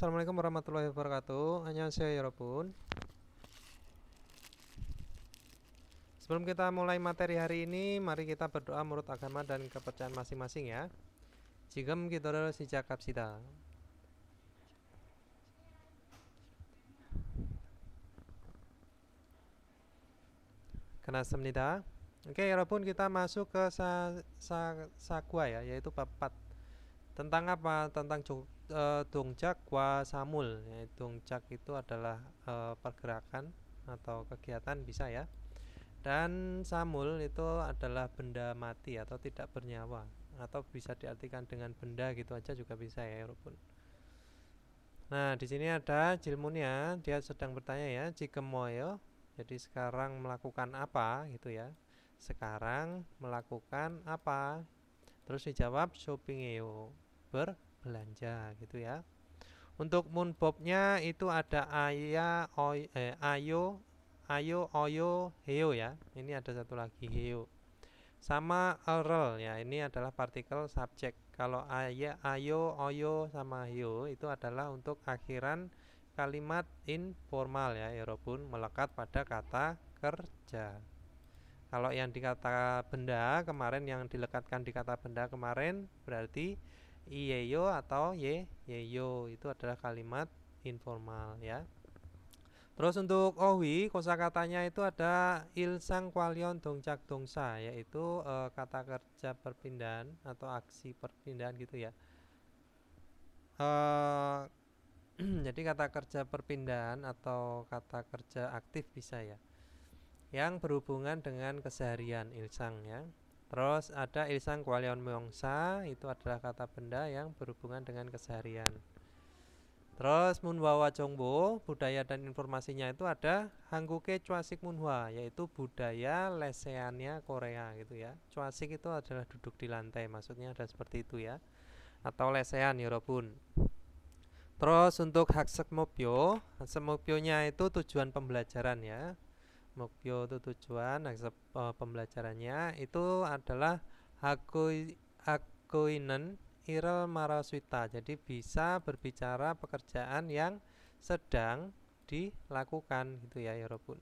Assalamualaikum warahmatullahi wabarakatuh. Annyeonghaseyo 여러분. Sebelum kita mulai materi hari ini, mari kita berdoa menurut agama dan kepercayaan masing-masing ya. 지금 기도를 시작합시다. Kanasambnida. Oke, 여러분 kita masuk ke sagwa ya, yaitu bab 4. Tentang apa? Tentang dongcak wa samul. Ya, dongcak itu adalah pergerakan atau kegiatan bisa ya. Dan samul itu adalah benda mati atau tidak bernyawa, atau bisa diartikan dengan benda gitu aja juga bisa ya, walaupun. Nah, di sini ada jilmunnya, dia sedang bertanya ya, jikemoyo. Jadi sekarang melakukan apa gitu ya. Sekarang melakukan apa? Terus dijawab shoppingeo, berbelanja gitu ya. Untuk munbobnya itu ada ayo, oyo, heo ya. Ini ada satu lagi heo. Sama oral ya, ini adalah partikel subjek. Kalau ayo, oyo sama heo itu adalah untuk akhiran kalimat informal ya, walaupun melekat pada kata kerja. Kalau yang di kata benda kemarin, yang dilekatkan di kata benda kemarin berarti iyeyo atau yeyo, itu adalah kalimat informal ya. Terus untuk owi, kosakatanya itu ada ilsang kwalion dongcak dongsa, yaitu kata kerja perpindahan atau aksi perpindahan gitu ya. Jadi kata kerja perpindahan atau kata kerja aktif bisa ya, yang berhubungan dengan keseharian ilsang ya. Terus ada ilsang kwalion meongsa, itu adalah kata benda yang berhubungan dengan keseharian. Terus Munhwa Wajongbo, budaya dan informasinya itu ada Hangguke Chwasik Munhwa, yaitu budaya leseannya Korea gitu ya. Chwasik itu adalah duduk di lantai, maksudnya ada seperti itu ya. Atau lesean Yorobun. Terus untuk Haksek Mopyo-nya itu tujuan pembelajaran ya. Mopyo itu tujuan, Haksek pembelajarannya itu adalah Hakuinen Irel Maraswita. Jadi bisa berbicara pekerjaan yang sedang dilakukan gitu ya, Yorobun.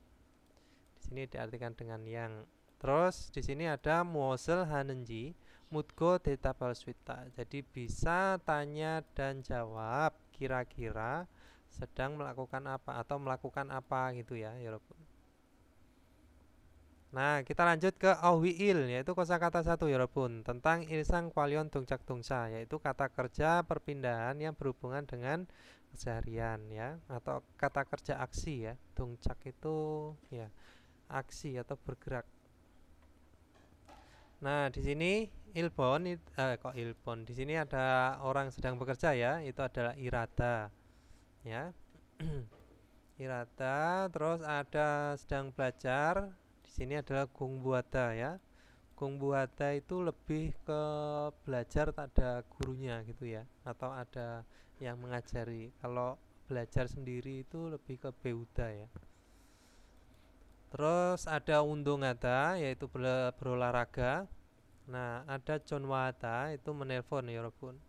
Di sini diartikan dengan yang. Terus di sini ada Mosel Hanenji Mutgo Deta Balswita. Jadi bisa tanya dan jawab kira-kira sedang melakukan apa atau melakukan apa gitu ya, Yorobun. Nah, kita lanjut ke Ohwiil, yaitu kosakata 1 Yorobun, tentang ilsang kwalion dongcak dongsa, yaitu kata kerja perpindahan yang berhubungan dengan keseharian ya, atau kata kerja aksi ya. Dongcak itu ya aksi atau bergerak. Nah, di sini ilbon, di sini ada orang sedang bekerja ya, itu adalah irada ya. Irada, terus ada sedang belajar. Di sini adalah gongbuada ya. Gongbuada itu lebih ke belajar tak ada gurunya gitu ya, atau ada yang mengajari. Kalau belajar sendiri itu lebih ke beuda ya. Terus ada undongada, yaitu berolahraga. Nah, ada chonwada, itu menelpon ya Robun.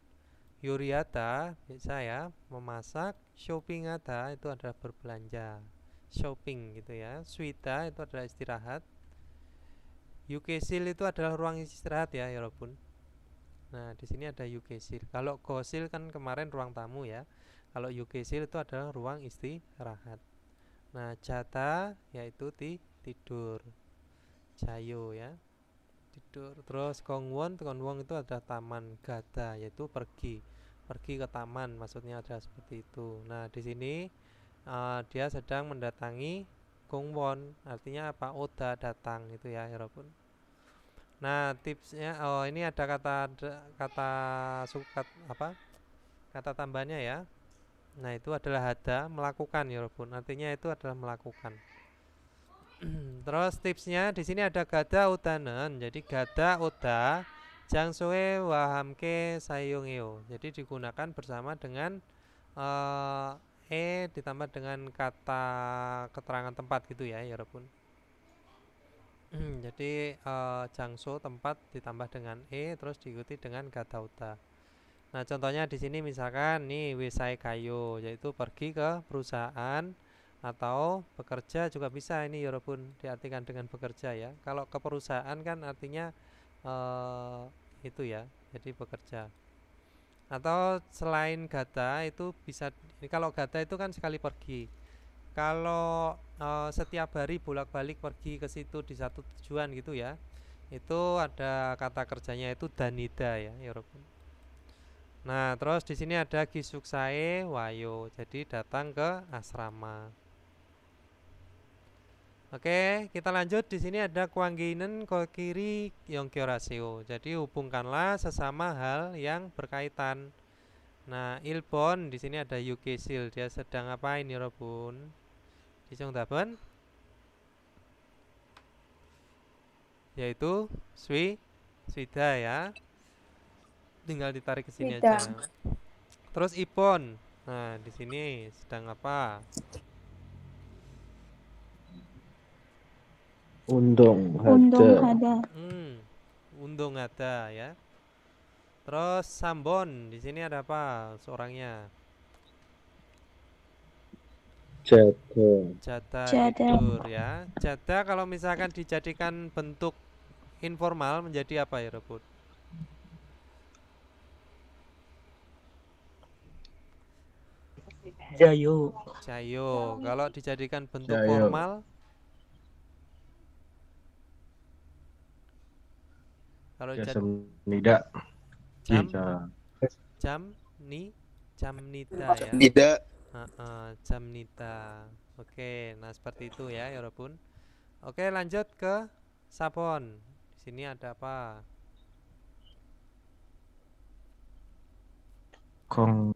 Yuriata bisa ya, memasak. Shoppingada itu adalah berbelanja, shopping gitu ya. Suita itu adalah istirahat. Yukesil itu adalah ruang istirahat ya, Robun. Nah, di sini ada yukesil. Kalau gosil kan kemarin ruang tamu ya. Kalau yukesil itu adalah ruang istirahat. Nah, jata yaitu tidur. Jayo ya, tidur. Terus kongwon itu adalah taman. Gada yaitu pergi ke taman, maksudnya ada seperti itu. Nah, di sini dia sedang mendatangi kongwon, artinya apa? Oda datang itu ya, Robun. Nah, tipsnya, ini ada kata sukat apa? Kata tambahnya ya. Nah, itu adalah hada, melakukan ya, Robun. Artinya itu adalah melakukan. Terus tipsnya di sini ada gada utanen. Jadi gada uta jangsoe wahamke sayungeo. Jadi digunakan bersama dengan ditambah dengan kata keterangan tempat gitu ya, Robun. Jadi jangso tempat ditambah dengan terus diikuti dengan gada uta. Nah, contohnya di sini misalkan nih Wesai Kayo, yaitu pergi ke perusahaan atau bekerja juga bisa ini Yorobun diartikan dengan bekerja ya. Kalau ke perusahaan kan artinya eh, itu ya, jadi bekerja. Atau selain gata itu bisa ini kalau gata itu kan sekali pergi. Kalau setiap hari bolak-balik pergi ke situ di satu tujuan gitu ya. Itu ada kata kerjanya itu danida ya, Yorobun. Nah, terus di sini ada Gisuksae Wayo, jadi datang ke asrama. Oke, kita lanjut. Di sini ada Kwanggeinen Kokiri Yongkyoraseo. Jadi hubungkanlah sesama hal yang berkaitan. Nah, Ilbon di sini ada Yukesil. Dia sedang apa ini, Robun? Di Daben, yaitu Swida ya. Tinggal ditarik ke sini Wida. aja. Terus Ipon. Nah, di sini sedang apa? Undong Undong hada. hada. Undung ada ya. Terus Sambon, di sini ada apa? Seorangnya. Jada. Jada Jada. tidur ya. Jada kalau misalkan dijadikan bentuk informal menjadi apa ya, Rebut? Jayo. Jayo. Kalau dijadikan bentuk Jayo. formal, kalau Jasemnida. jam Jika. jam ni jamnita ya. Tidak. Jamnita. Oke, nah seperti itu ya, Yorobun. Oke, lanjut ke Sapon. Di sini ada apa? Kong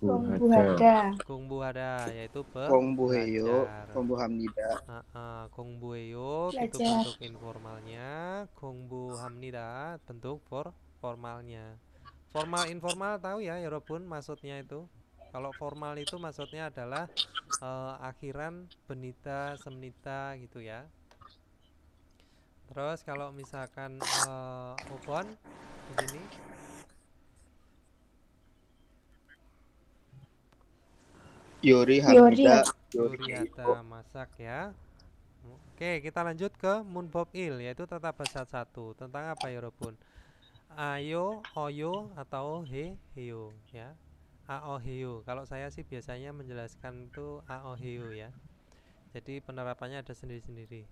Kongbu hada. hada. Kungbu ada, yaitu Kongbuheyo, belajar. Kongbuhamnida. Kongbueyo itu Belajar. bentuk informalnya, Kongbu hamnida bentuk formalnya. Formal informal tahu ya, Yorobun maksudnya itu. Kalau formal itu maksudnya adalah akhiran benita, semnita gitu ya. Terus kalau misalkan Opon di sini Yori Yori. Hamida. Yuriata masak ya. Oke, kita lanjut ke Munbob Il, yaitu tata bahasa satu. Tentang apa ya, Robun? Ayo, oyo, atau heyo ya. Ao heyo. Kalau saya sih biasanya menjelaskan itu ao heyo ya. Jadi penerapannya ada sendiri-sendiri.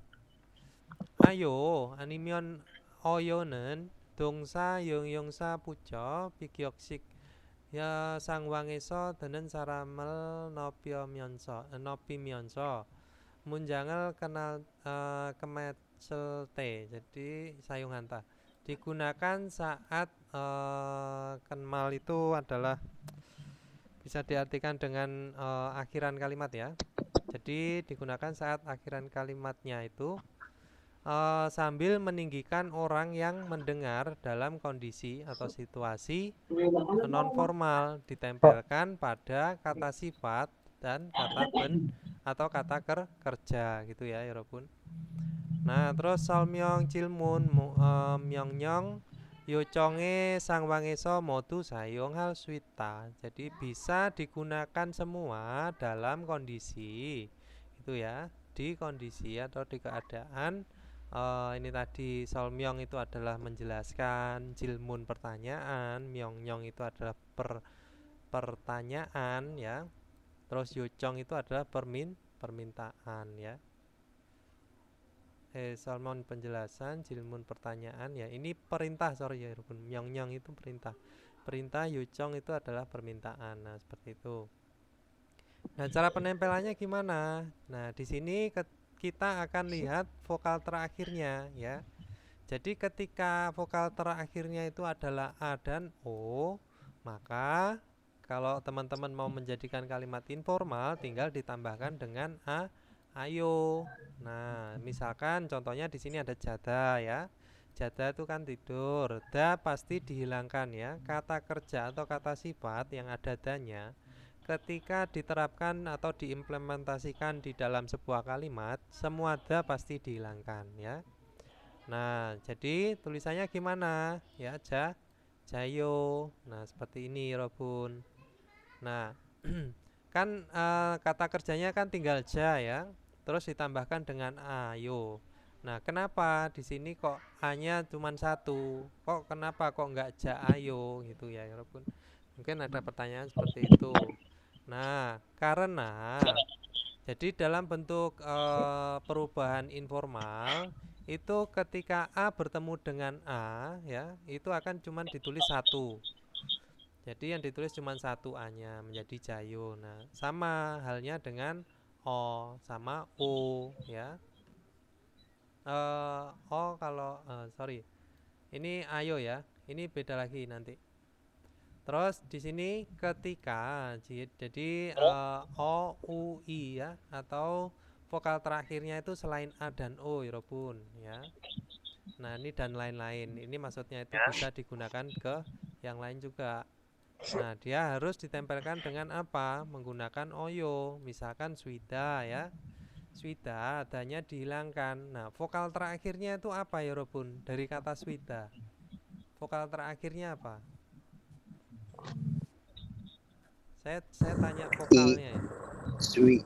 Ayo, animion oyonen dongsa yongsa pujo pikyoksik ya sangwangeso denen saramel nopi mionso munjangal kenal kemecelte, jadi sayung hanta digunakan saat kenmal itu adalah bisa diartikan dengan akhiran kalimat ya. Jadi digunakan saat akhiran kalimatnya itu sambil meninggikan orang yang mendengar dalam kondisi atau situasi non formal, ditempelkan pada kata sifat dan kata atau kata kerja gitu ya, Yorobun. Nah, terus salmyong cilmun myongnyong yoconge sangwangeso modu sayong hal swita. Jadi bisa digunakan semua dalam kondisi itu ya, di kondisi atau di keadaan ini tadi salmyong itu adalah menjelaskan, jilmun pertanyaan, myongnyong itu adalah pertanyaan ya. Terus yocong itu adalah permintaan ya. Salmon penjelasan, jilmun pertanyaan ya. Ini perintah, sorry ya, myong-nyong itu perintah. Perintah, yucong itu adalah permintaan. Nah, seperti itu. Nah, cara penempelannya gimana? Nah, di sini kita akan lihat vokal terakhirnya ya. Jadi ketika vokal terakhirnya itu adalah A dan O, maka kalau teman-teman mau menjadikan kalimat informal tinggal ditambahkan dengan ayo. Nah, misalkan contohnya di sini ada jada ya. Jada itu kan tidur. Da pasti dihilangkan ya. Kata kerja atau kata sifat yang ada danya ketika diterapkan atau diimplementasikan di dalam sebuah kalimat, semua da pasti dihilangkan ya. Nah, jadi tulisannya gimana? Ya, jayo. Nah, seperti ini Robun. Nah, kan kata kerjanya kan tinggal ja ya. Terus ditambahkan dengan ayo. Nah, kenapa di sini kok a-nya cuma satu? Kok kenapa kok nggak ja ayo gitu ya, Robun? Mungkin ada pertanyaan seperti itu. Nah, karena jadi dalam bentuk perubahan informal itu ketika A bertemu dengan A ya, itu akan cuma ditulis satu. Jadi yang ditulis cuma satu A-nya menjadi jayo. Nah, sama halnya dengan O sama O ya. O kalau sorry, ini ayo ya. Ini beda lagi nanti. Terus di sini ketika jadi O, U, I ya atau vokal terakhirnya itu selain A dan O ya Robun ya. Nah ini dan lain-lain. Ini maksudnya itu bisa digunakan ke yang lain juga. Nah dia harus ditempelkan dengan apa? Menggunakan oyo. Misalkan swida ya. Swida adanya dihilangkan. Nah vokal terakhirnya itu apa ya Robun? Dari kata swida. Vokal terakhirnya apa? Saya tanya I, vokalnya ya. Swi,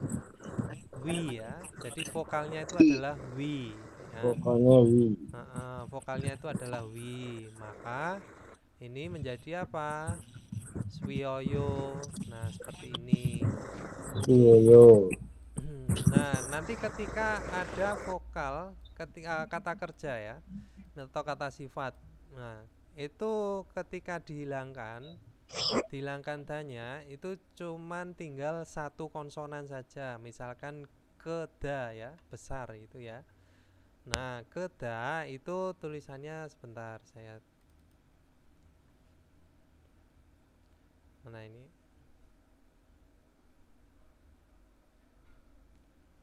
Wi ya. Jadi vokalnya itu I. adalah wi ya. Pokoknya wi. Vokalnya itu adalah wi. Maka ini menjadi apa? Swioyo. Nah, seperti ini. Iya yo. Nah, nanti ketika ada vokal ketika kata kerja ya atau kata sifat. Nah, itu ketika dihilangkan tanya itu cuman tinggal satu konsonan saja. Misalkan keda ya, besar itu ya. Nah, keda itu tulisannya sebentar saya. Mana ini?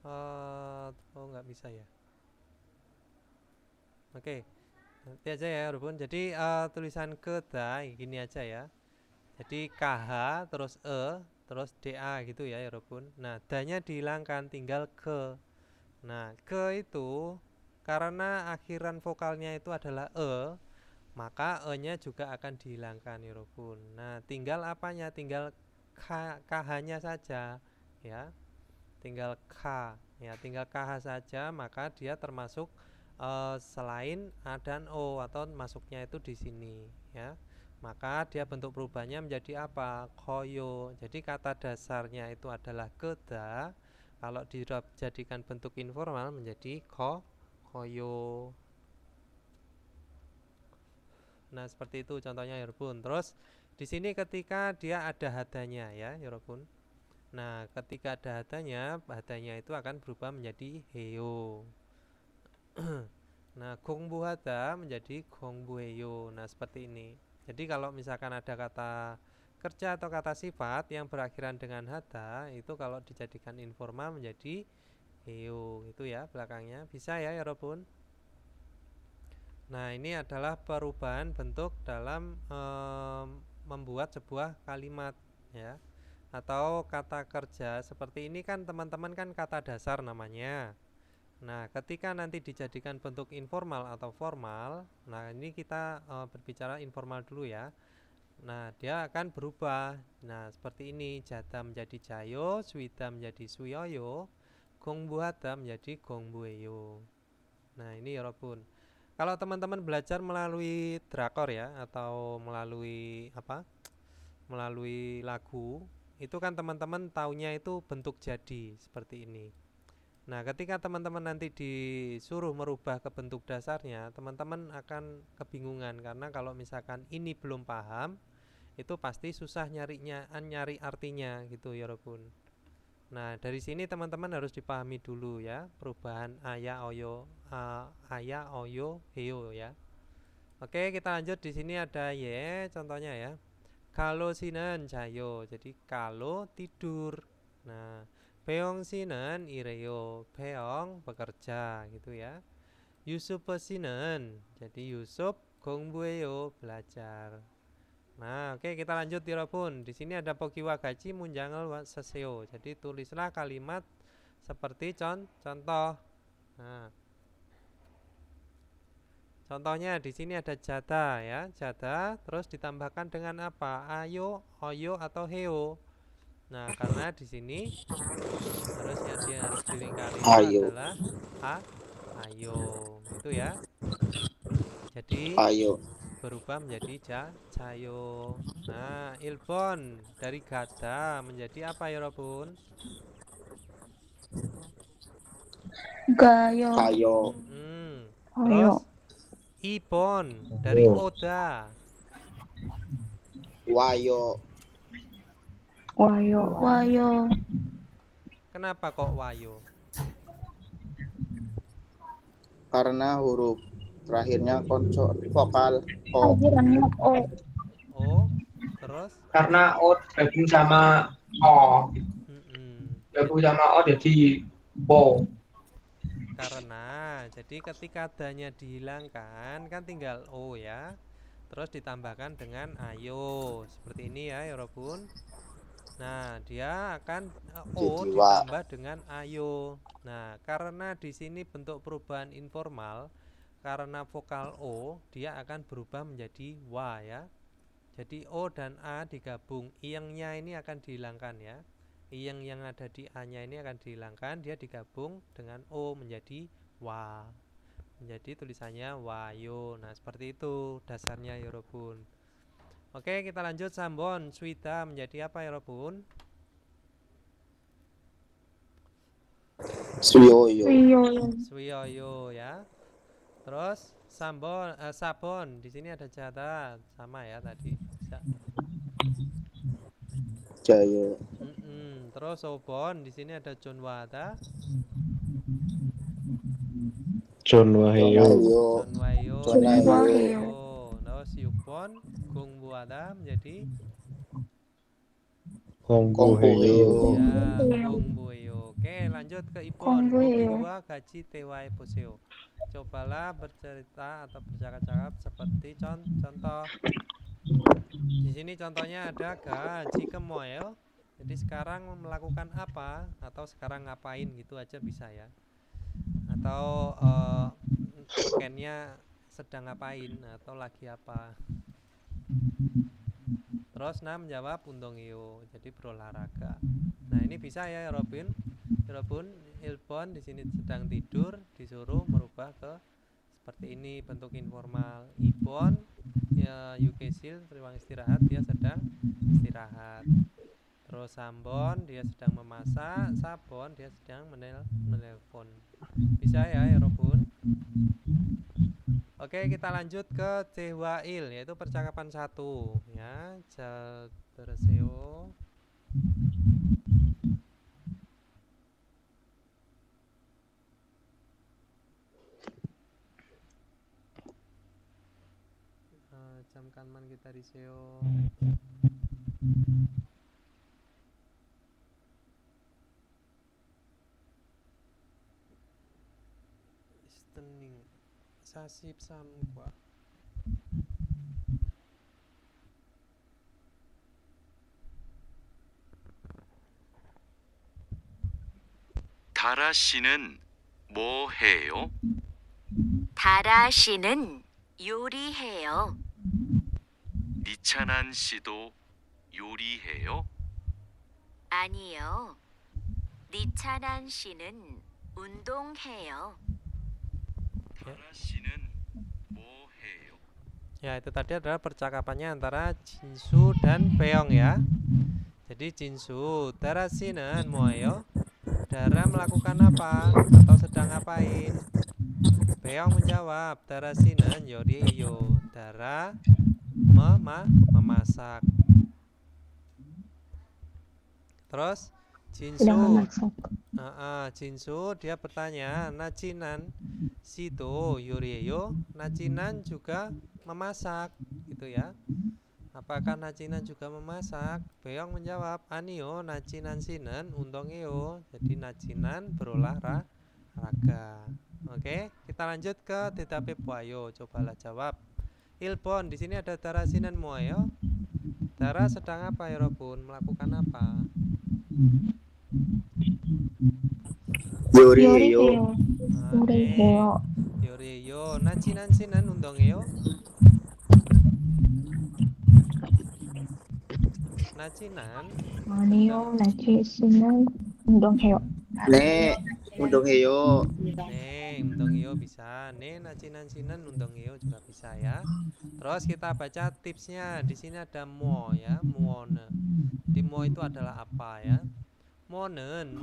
Oh nggak bisa ya. Oke, nanti aja ya, Rubun. Jadi tulisan keda gini aja ya. Jadi KH terus terus DA gitu ya, Rubun. Nah, danya dihilangkan tinggal ke. Nah, ke itu karena akhiran vokalnya itu adalah maka e-nya juga akan dihilangkan ya Robun. Nah, tinggal apanya? Tinggal KH-nya saja ya. Tinggal K ya, tinggal KH saja maka dia termasuk selain A dan O atau masuknya itu di sini ya. Maka dia bentuk perubahannya menjadi apa? Koyo. Jadi kata dasarnya itu adalah keda. Kalau dijadikan bentuk informal menjadi koyo. Nah, seperti itu contohnya ya Robun. Terus di sini ketika dia ada hadanya ya Robun. Nah, ketika ada hadanya itu akan berubah menjadi heyo. Nah, gongbu hada menjadi gongbu heyo. Nah, seperti ini. Jadi kalau misalkan ada kata kerja atau kata sifat yang berakhiran dengan hada, itu kalau dijadikan informal menjadi heyo. Itu ya belakangnya. Bisa ya Robun. Nah, ini adalah perubahan bentuk dalam membuat sebuah kalimat ya. Atau kata kerja seperti ini kan teman-teman kan kata dasar namanya. Nah, ketika nanti dijadikan bentuk informal atau formal, nah ini kita berbicara informal dulu ya. Nah, dia akan berubah. Nah, seperti ini, jada menjadi jayo, swida menjadi suyoyo, gongbuhada menjadi gongbueyo. Nah, ini ya Robun. Kalau teman-teman belajar melalui drakor ya atau melalui apa? Melalui lagu, itu kan teman-teman taunya itu bentuk jadi seperti ini. Nah, ketika teman-teman nanti disuruh merubah ke bentuk dasarnya, teman-teman akan kebingungan karena kalau misalkan ini belum paham, itu pasti susah nyari artinya gitu ya Robun. Nah, dari sini teman-teman harus dipahami dulu ya, perubahan aya, oyo, heo ya. Oke, kita lanjut di sini ada ye, contohnya ya. Kalau sinan jayo, jadi kalau tidur. Nah, beong sinan ireyo, beong bekerja gitu ya. Yusuf sinan, jadi Yusuf gongbueyo belajar. Nah, oke kita lanjut Tirobun. Di sini ada pokiwa gaji munjangal wa seseo. Jadi tulislah kalimat seperti contoh. Nah, Contohnya di sini ada jata ya, jata terus ditambahkan dengan apa? Ayo, oyo atau heo. Nah, karena di sini harusnya dia harus dilingkari itu Ayo. adalah ayo, gitu ya. Jadi Ayo. berubah menjadi jayo. Nah, ilbon dari gada menjadi apa ya, Robun? Gayo. Ayo. Ayo. Terus ibon dari Oh. oda. Wayo. Wayo. Wayo. Kenapa kok wayo? Karena huruf terakhirnya vokal O. Akhirannya O. O, terus Karena O gabung sama O, mm-mm. gabung sama O jadi O. Karena jadi ketika adanya dihilangkan kan tinggal o ya. Terus ditambahkan dengan ayo. Seperti ini ya, Robun. Nah, dia akan o Jadi wa. ditambah dengan ayo. Nah, karena di sini bentuk perubahan informal, karena vokal o, dia akan berubah menjadi wa ya. Jadi o dan a digabung, iyengnya ini akan dihilangkan ya. Iyeng yang ada di a-nya ini akan dihilangkan, dia digabung dengan o menjadi wa. Menjadi tulisannya wayo. Nah, seperti itu dasarnya ya, Robun. Oke, kita lanjut sambon. Swida menjadi apa ya, Robun? Suyoyo. Wiyoyo. Suyoyo ya. Terus sabon. Di sini ada jata sama ya tadi. Jayo. Terus sobon. Di sini ada Junwata. Chonwaheyo. Junwayo. Junwayo. Terus yupon. Gungbuada menjadi Kongbuheyo. ya, Gungbuyo. Oke, lanjut ke Ipon. Gongbuyo. Hobiwa gaji tewai poseo. Cobalah bercerita atau bercakap-cakap seperti contoh. Di sini contohnya ada gaji kemoel. Jadi sekarang melakukan apa atau sekarang ngapain gitu aja bisa ya. Atau weekendnya sedang ngapain atau lagi apa. Terus menjawab untung iyo. Jadi berolahraga. Nah, ini bisa ya Robin. Robin Ilpon di sini sedang tidur, disuruh merubah ke seperti ini bentuk informal. Ipon ya Yukesil ruang istirahat, dia sedang istirahat. Terus Sambon dia sedang memasak, Sabon dia sedang menelpon. Bisa ya Robun. Oke, kita lanjut ke Cewail, yaitu percakapan 1 ya. Berseo. Camkan man kita riseo. Istening sasip samkwa. 다라 씨는 뭐 해요? 다라 씨는 요리해요. 니찬한 씨도 요리해요? 아니요. 니찬한 씨는 운동해요. 다라 씨는 뭐 해요? Ya, itu tadi adalah percakapannya antara Jinsu dan Peong ya. Jadi Jinsu, Dara sinan moyo. Dara melakukan apa atau sedang ngapain? Peong menjawab, Dara sinan yoriyo. Dara memasak. Terus Jinsu, Jinsu dia bertanya, Nacinan sido yoriyo. Nacinan juga memasak, gitu ya. Apakah Nacinan juga memasak? Beong menjawab, Anio Nacinan sinen untongeo. Jadi Nacinan berolahraga. Oke, kita lanjut ke Tetape Puayo. Cobalah jawab. Ilpon, di sini ada Dara sinen moyo. Dara sedang apa ya Robun? Melakukan apa? Yoriyo. Yoriheyo. Yoriyo nachinan undong해요. nachinan 아니요, 나치 씨는 운동해요. 네, 운동해요. 네, undong해요 bisa. 네, nachinan sinan undong해요 juga bisa ya. Terus kita baca tipsnya. Di sini ada mo ya, muone. Di mo itu adalah apa ya? 모는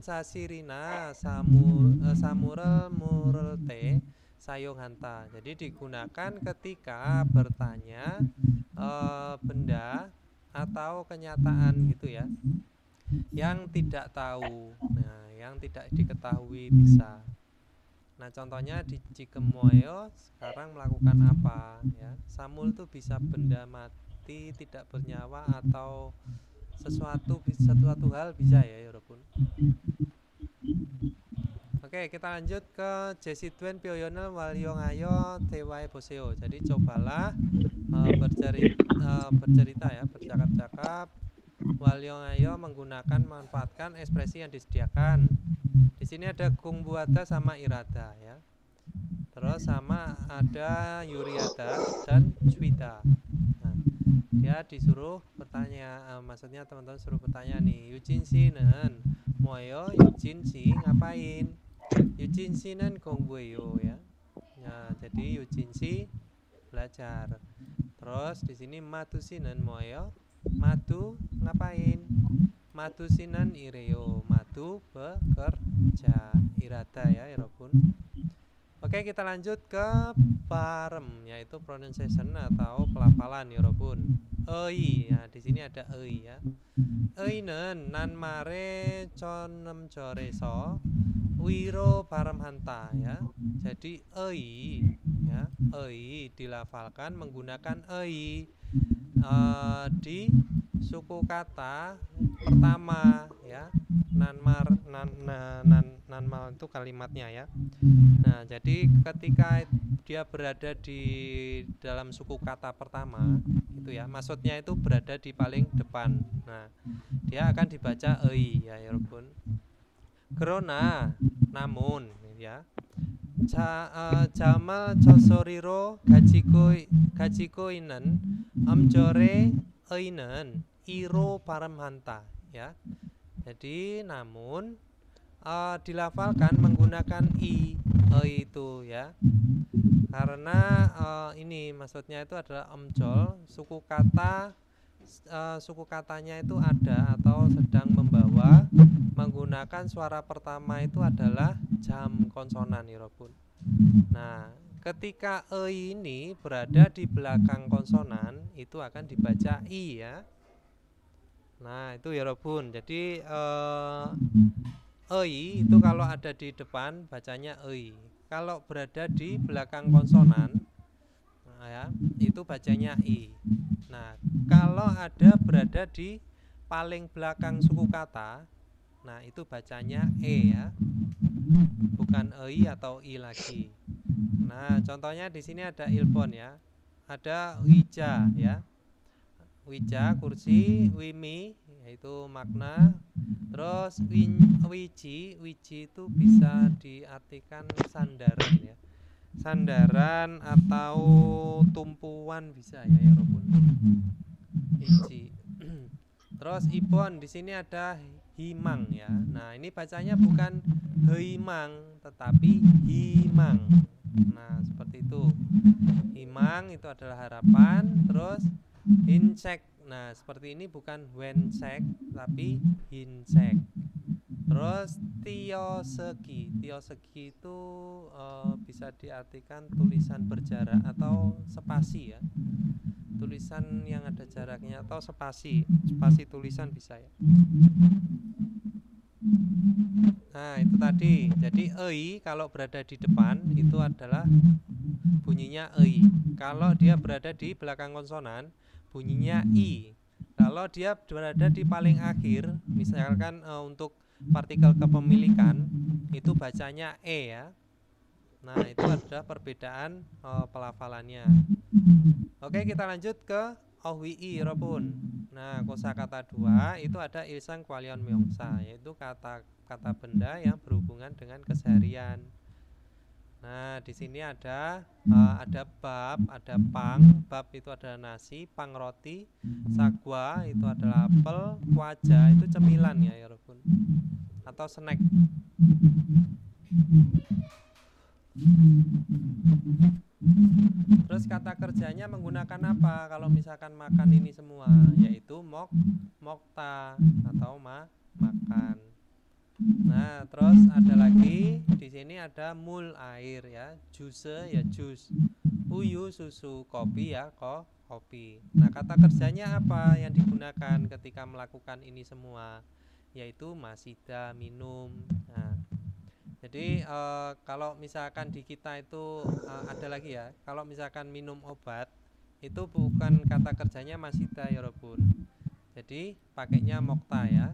사실이나 사물을 물을 때 사용한다. Jadi digunakan ketika bertanya benda atau kenyataan gitu ya, yang tidak tahu. Nah, yang tidak diketahui bisa. Nah, contohnya di Cikemoyo sekarang melakukan apa ya? Samul itu bisa benda mati tidak bernyawa atau sesuatu hal bisa ya 여러분. Oke, kita lanjut ke 제시된 표현을 활용하여 대화해 보세요. Jadi cobalah bercerita ya, bercakap-cakap, 활용하여 menggunakan manfaatkan ekspresi yang disediakan. Di sini ada 공부하다 sama irada ya. Terus sama ada Yuriada dan Juwita. Nah, dia disuruh bertanya, maksudnya teman-teman suruh bertanya nih, Yujin 씨는 뭐예요? Yujin씨 ngapain? Yujin 씨는 공부해요 ya. Nah, jadi Yujin씨 belajar. Terus di sini Matu 씨는 뭐예요? Matu ngapain? Matu 씨는 일해요. Matu bekerja. Irada ya, 여러분. Oke, kita lanjut ke barem, yaitu pronunciation atau pelafalan 여러분. Ya, di sini ada ya. 는 난 말에 전음절에서 위로 발음한다 ya. Jadi ya, dilafalkan menggunakan di suku kata pertama ya. Nanmal itu kalimatnya ya. Nah, jadi ketika dia berada di dalam suku kata pertama itu ya, maksudnya itu berada di paling depan. Nah, dia akan dibaca ya 여러분. 그러나 namun ya. 자mal 저소리로 가지고 있는 음절의 는 이로 발음한다 ya. Jadi namun dilafalkan menggunakan itu ya. Karena ini maksudnya itu adalah omjol, suku katanya itu ada atau sedang membawa, menggunakan suara pertama itu adalah jam konsonan 여러분. Nah, ketika ini berada di belakang konsonan itu akan dibaca ya. Nah, itu 여러분. Jadi itu kalau ada di depan bacanya kalau berada di belakang konsonan ya, itu bacanya Nah, kalau ada berada di paling belakang suku kata, nah itu bacanya ya. Bukan atau lagi. Nah, contohnya di sini ada ilpon ya. Ada wija ya. Wija kursi, wimi yaitu makna. Terus wiji itu bisa diartikan sandaran ya. Sandaran atau tumpuan bisa ya 여러분. Wiji. Terus ipon di sini ada himang ya. Nah, ini bacanya bukan himang tetapi himang. Nah, seperti itu. Himang itu adalah harapan. Terus hinsek. Nah, seperti ini bukan wensek tapi hinsek. Terus tiosegi itu bisa diartikan tulisan berjarak atau spasi ya. Tulisan yang ada jaraknya atau spasi tulisan bisa ya. Nah, itu tadi. Jadi kalau berada di depan itu adalah bunyinya Kalau dia berada di belakang konsonan bunyinya Kalau dia berada di paling akhir, misalkan untuk partikel kepemilikan itu bacanya ya. Nah, itu adalah perbedaan pelafalannya. Oke, kita lanjut ke ohwi'i 여러분. Nah, kosakata 2 itu ada ilsang kwalion myongsa, yaitu kata benda yang berhubungan dengan keseharian. Nah, di sini ada bab, ada pang. Bab itu adalah nasi, pang roti, sagwa itu adalah apel, kwaja itu cemilan ya, Yorobun. Atau snack. Terus kata kerjanya menggunakan apa kalau misalkan makan ini semua? Yaitu mokta atau makan. Nah, terus ada lagi di sini ada mul air ya, jus ya jus, uyu susu, kopi ya kopi. Nah, kata kerjanya apa yang digunakan ketika melakukan ini semua? Yaitu masida, minum. Nah, jadi kalau misalkan di kita itu ada lagi ya, kalau misalkan minum obat itu bukan kata kerjanya masida ya Robun. Jadi pakainya mokta ya.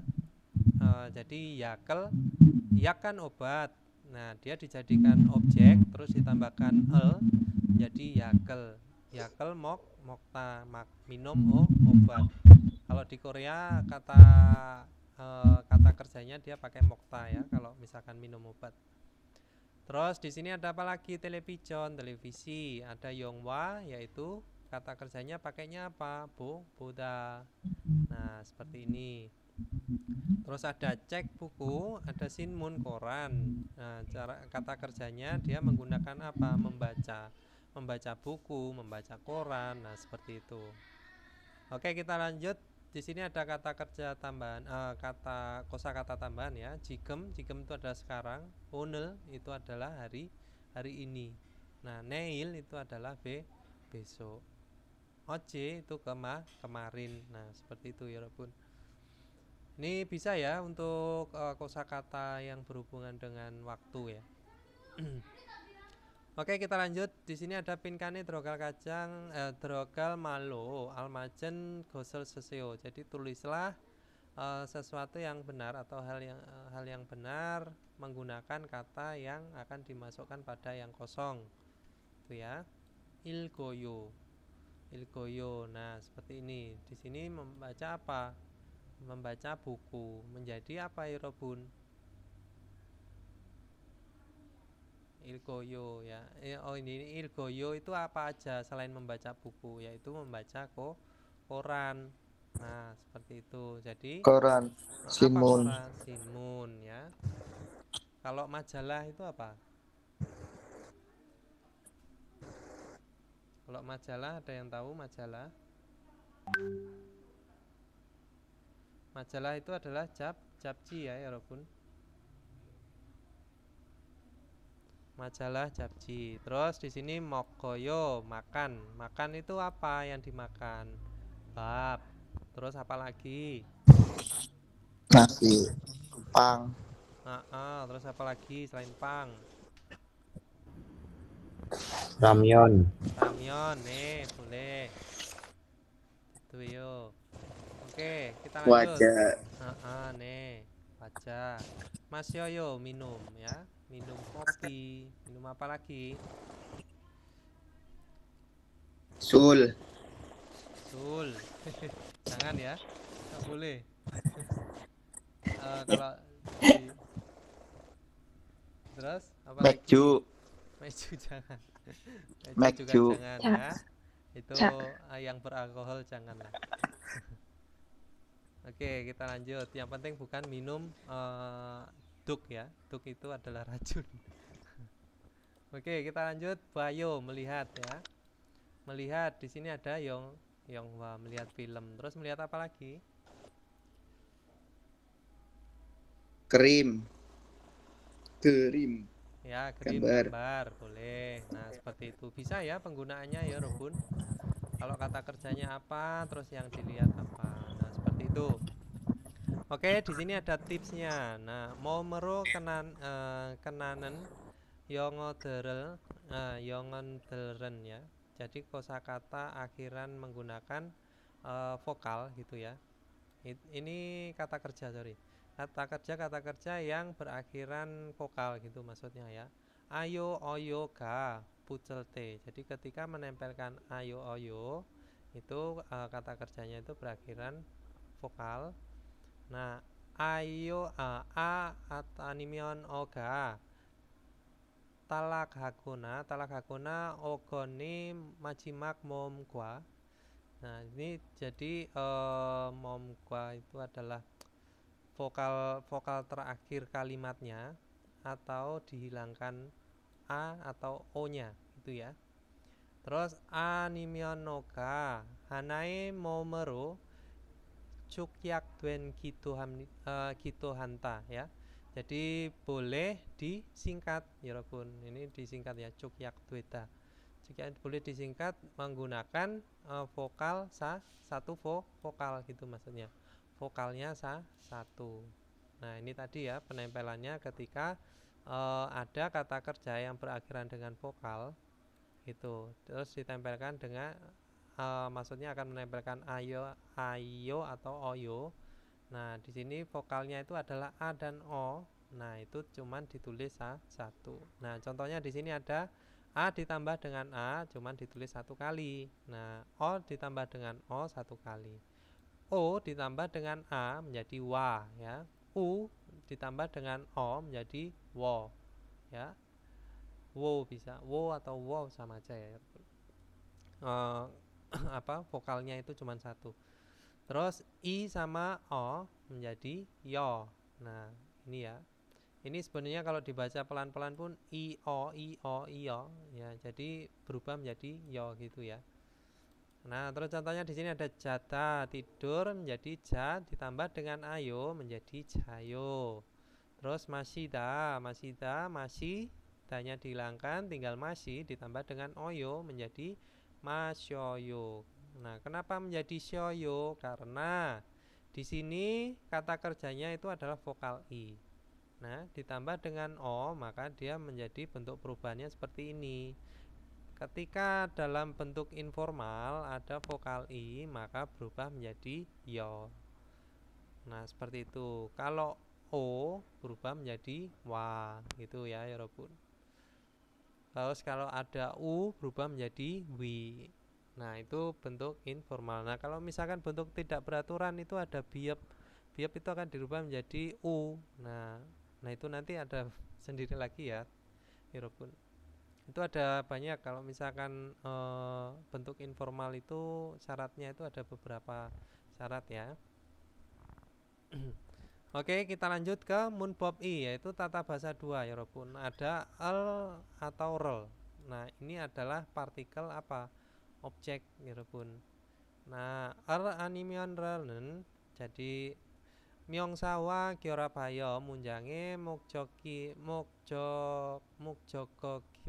Jadi yakel, yak kan obat. Nah, dia dijadikan objek terus ditambahkan el jadi yakel. Yakel mokta minum obat. Kalau di Korea kata kerjanya dia pakai mokta ya kalau misalkan minum obat. Terus di sini ada apa lagi? Televisi, ada yonghwa yaitu kata kerjanya pakainya apa? Boda. Nah, seperti ini. Terus ada cek buku, ada sinmun koran. Nah, kata kerjanya dia menggunakan apa? Membaca buku, membaca koran. Nah, seperti itu. Oke, kita lanjut. Di sini ada kata kerja tambahan, kosakata tambahan ya. Jigem itu adalah sekarang. Onel itu adalah hari ini. Nah, neil itu adalah besok. Oje itu kemarin. Nah, seperti itu ya, Robun. Ini bisa ya untuk kosakata yang berhubungan dengan waktu ya. Oke, kita lanjut. Di sini ada pinkane drogal kacang, drogal malo, almajen gosel seseo. Jadi tulislah sesuatu yang benar atau hal yang benar menggunakan kata yang akan dimasukkan pada yang kosong. Itu ya. Ilgoyo. Nah, seperti ini. Di sini membaca apa? Membaca buku. Menjadi apa ya Robun? Ilgoyo ya. Ini ilgoyo itu apa aja selain membaca buku, yaitu membaca koran. Nah, seperti itu. Jadi Koran. apa Sinmun. koran? Sinmun ya. Kalau majalah itu apa? Kalau majalah ada yang tahu majalah? Majalah itu adalah japji ya Robun. Majalah japji. Terus di sini mokoyo makan. Makan itu apa yang dimakan? Bab. Terus apa lagi? Nasi. Pang. Terus apa lagi selain pang? Ramyon. Ramyon nih, boleh. Itu yo. Oke, kita lanjut. Wajah. Nih, wajah. Mas Yoyo minum ya. Minum kopi. Minum apa lagi? Sul. Jangan ya. Nggak boleh. Kalau terus apa Mekju. lagi? Meju jangan. Mekju. juga jangan ya. Itu Cak. yang beralkohol janganlah. Oke, kita lanjut. Yang penting bukan minum duk ya. Duk itu adalah racun. Oke, kita lanjut. Bayo melihat ya. Melihat di sini ada Yonghwa melihat film. Terus melihat apa lagi? Kerim. Ya, gambar. Boleh. Nah, seperti itu. Bisa ya penggunaannya ya, Robun. Kalau kata kerjanya apa, terus yang dilihat apa. Nah, seperti itu. Oke, di sini ada tipsnya. Nah, mau meru kenanen yongoderen ya. Jadi kosakata akhiran menggunakan vokal gitu ya. Ini kata kerja, sorry. Kata kerja yang berakhiran vokal gitu maksudnya ya. Ayo, oyo, ga, pucel te. Jadi ketika menempelkan ayo, oyo itu kata kerjanya itu berakhiran vokal. Nah, ayo a atanimion oga talak hakuna ogoni majimak momgwa. Nah, ini jadi momgwa itu adalah vokal terakhir kalimatnya atau dihilangkan a atau o-nya itu ya. Terus animyon noka hanai momero cukyak duen gitu hanta ya. Jadi boleh disingkat ya Robun. Ini disingkat ya cukyak dueta. Jika boleh disingkat menggunakan vokal satu vokal gitu maksudnya. Vokalnya satu. Nah, ini tadi ya penempelannya ketika ada kata kerja yang berakhiran dengan vokal itu. Terus ditempelkan dengan maksudnya akan menempelkan ayo atau oyo. Nah, di sini vokalnya itu adalah a dan o. Nah, itu cuman ditulis satu. Nah, contohnya di sini ada a ditambah dengan a cuman ditulis satu kali. Nah, o ditambah dengan o satu kali. O ditambah dengan a menjadi wa ya. U ditambah dengan o menjadi wo ya. Wo bisa, wo atau wo sama aja ya. Vokalnya itu cuman satu. Terus i sama o menjadi yo. Nah, ini ya. Ini sebenarnya kalau dibaca pelan-pelan pun i o yo ya. Jadi berubah menjadi yo gitu ya. Nah, terus contohnya di sini ada jata tidur menjadi ja ditambah dengan ayo menjadi jayo. Terus masida masih danya dihilangkan tinggal masih ditambah dengan oyo menjadi masyoyo. Nah, kenapa menjadi syoyo? Karena di sini kata kerjanya itu adalah vokal i. Nah, ditambah dengan o, maka dia menjadi bentuk perubahannya seperti ini. Ketika dalam bentuk informal ada vokal i, maka berubah menjadi yo. Nah, seperti itu. Kalau o berubah menjadi wa, gitu ya, ya Robun. Terus kalau ada u berubah menjadi wi. Nah, itu bentuk informal. Nah, kalau misalkan bentuk tidak beraturan itu ada biep. Biep itu akan dirubah menjadi u. Nah itu nanti ada sendiri lagi ya, Irobun. Itu ada banyak kalau misalkan bentuk informal itu syaratnya itu ada beberapa syarat ya. Oke, kita lanjut ke munbob i yaitu tata bahasa 2 ya Robun. Ada el atau rel. Nah, ini adalah partikel apa? Objek ya Robun. Nah, animion relen jadi myongsawa Gyorabayo munjange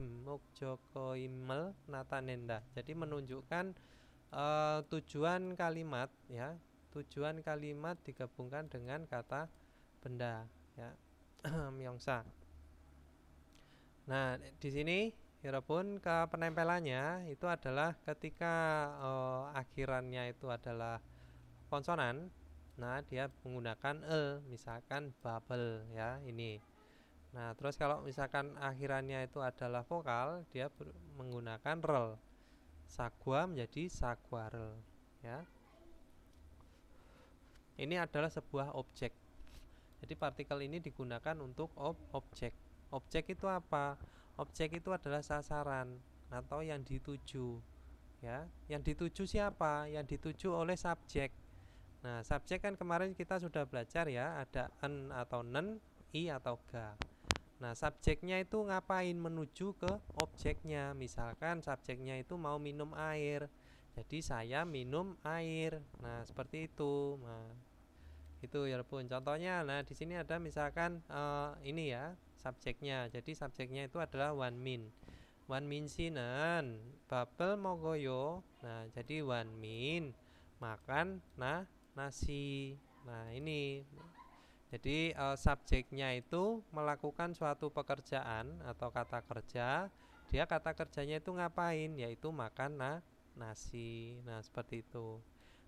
Mukjoko Imel Natanenda. Jadi menunjukkan tujuan kalimat ya. Tujuan kalimat digabungkan dengan kata benda ya. Myongsa. Nah, di sini Hirapun ke penempelannya itu adalah ketika akhirannya itu adalah konsonan. Nah, dia menggunakan misalkan bubble ya ini. Nah, terus kalau misalkan akhirannya itu adalah vokal, dia menggunakan rel. Sagwa menjadi sagwarel ya. Ini adalah sebuah objek. Jadi partikel ini digunakan untuk objek. Objek itu apa? Objek itu adalah sasaran atau yang dituju ya. Yang dituju siapa? Yang dituju oleh subjek. Nah, subjek kan kemarin kita sudah belajar ya, ada en atau nen, i atau ga. Nah, subjeknya itu ngapain? Menuju ke objeknya. Misalkan subjeknya itu mau minum air. Jadi saya minum air. Nah, seperti itu. Nah, itu ya pun contohnya. Nah, di sini ada misalkan ini ya, subjeknya. Jadi subjeknya itu adalah wanmin. Wanmin sinan babel mogoyo. Nah, jadi wanmin makan nasi. Nah, ini. Jadi subjeknya itu melakukan suatu pekerjaan atau kata kerja. Dia kata kerjanya itu ngapain? Yaitu makan nasi. Nah, seperti itu.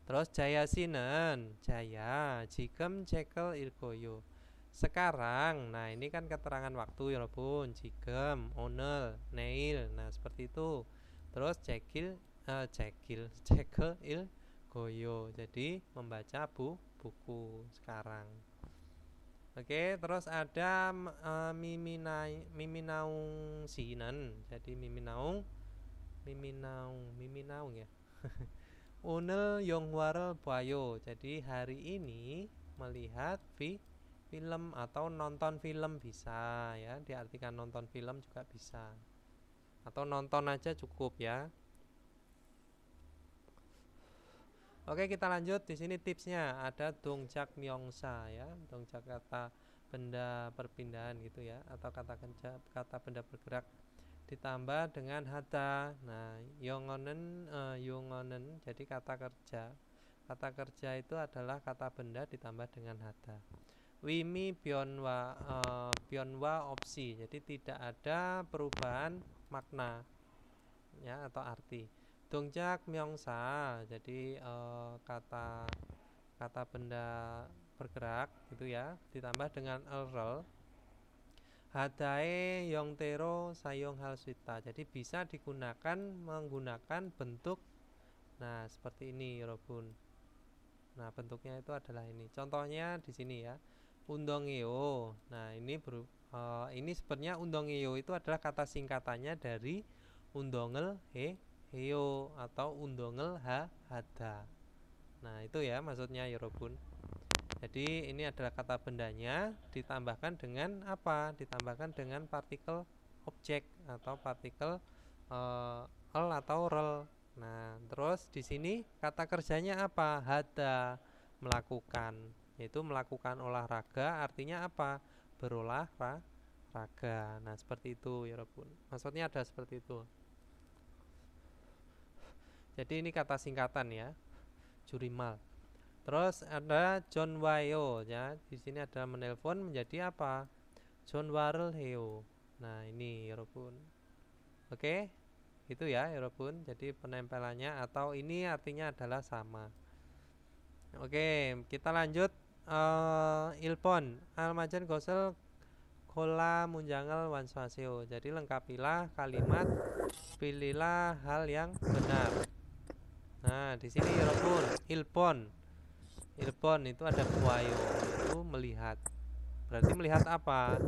Terus jaya sinen, jaya jikem cekel ilkoyo. Sekarang, nah ini kan keterangan waktu ya pun, jikem, onel, neil. Nah, seperti itu. Terus cekel ilkoyo. Jadi membaca buku sekarang. Oke, terus ada miminaung sinan. Jadi miminaung ya. Unel Yongwarel Bayo. Jadi hari ini melihat film atau nonton film bisa ya, diartikan nonton film juga bisa. Atau nonton aja cukup ya. Oke, kita lanjut. Di sini tipsnya ada dongcak myongsa ya. Dongcak kata benda perpindahan gitu ya, atau kata benda bergerak ditambah dengan hata. Nah, yongonen jadi kata kerja. Kata kerja itu adalah kata benda ditambah dengan hata. Wimi byonwa opsi. Jadi tidak ada perubahan makna ya atau arti. Dongcak myongsa. Jadi kata benda bergerak gitu ya, ditambah dengan rel. Hadae yongtero sayong halswita. Jadi bisa digunakan menggunakan bentuk nah seperti ini Yorobun. Nah, bentuknya itu adalah ini. Contohnya di sini ya. Undongeo. Nah, ini sebenarnya undongeo itu adalah kata singkatannya dari undongel heo atau undongel hada. Nah, itu ya maksudnya Yorobun. Jadi ini adalah kata bendanya ditambahkan dengan apa? Ditambahkan dengan partikel objek atau partikel el atau rel. Nah, terus di sini kata kerjanya apa? Hada, melakukan. Yaitu melakukan olahraga artinya apa? Berolahraga. Nah, seperti itu Yorobun. Maksudnya ada seperti itu. Jadi ini kata singkatan ya. Jurimal. Terus ada John Wayo ya. Di sini ada menelpon menjadi apa? John Warel Heo. Nah, ini Yorobun. Oke. Itu ya Yorobun. Jadi penempelannya atau ini artinya adalah sama. Oke, kita lanjut ilpon. Almajan gosel kola munjangal wanswaseo. Jadi lengkapilah kalimat, pilihlah hal yang benar. Nah, di sini Yorobun, ilpon. Ilpon itu ada buayo, itu melihat. Berarti melihat apa?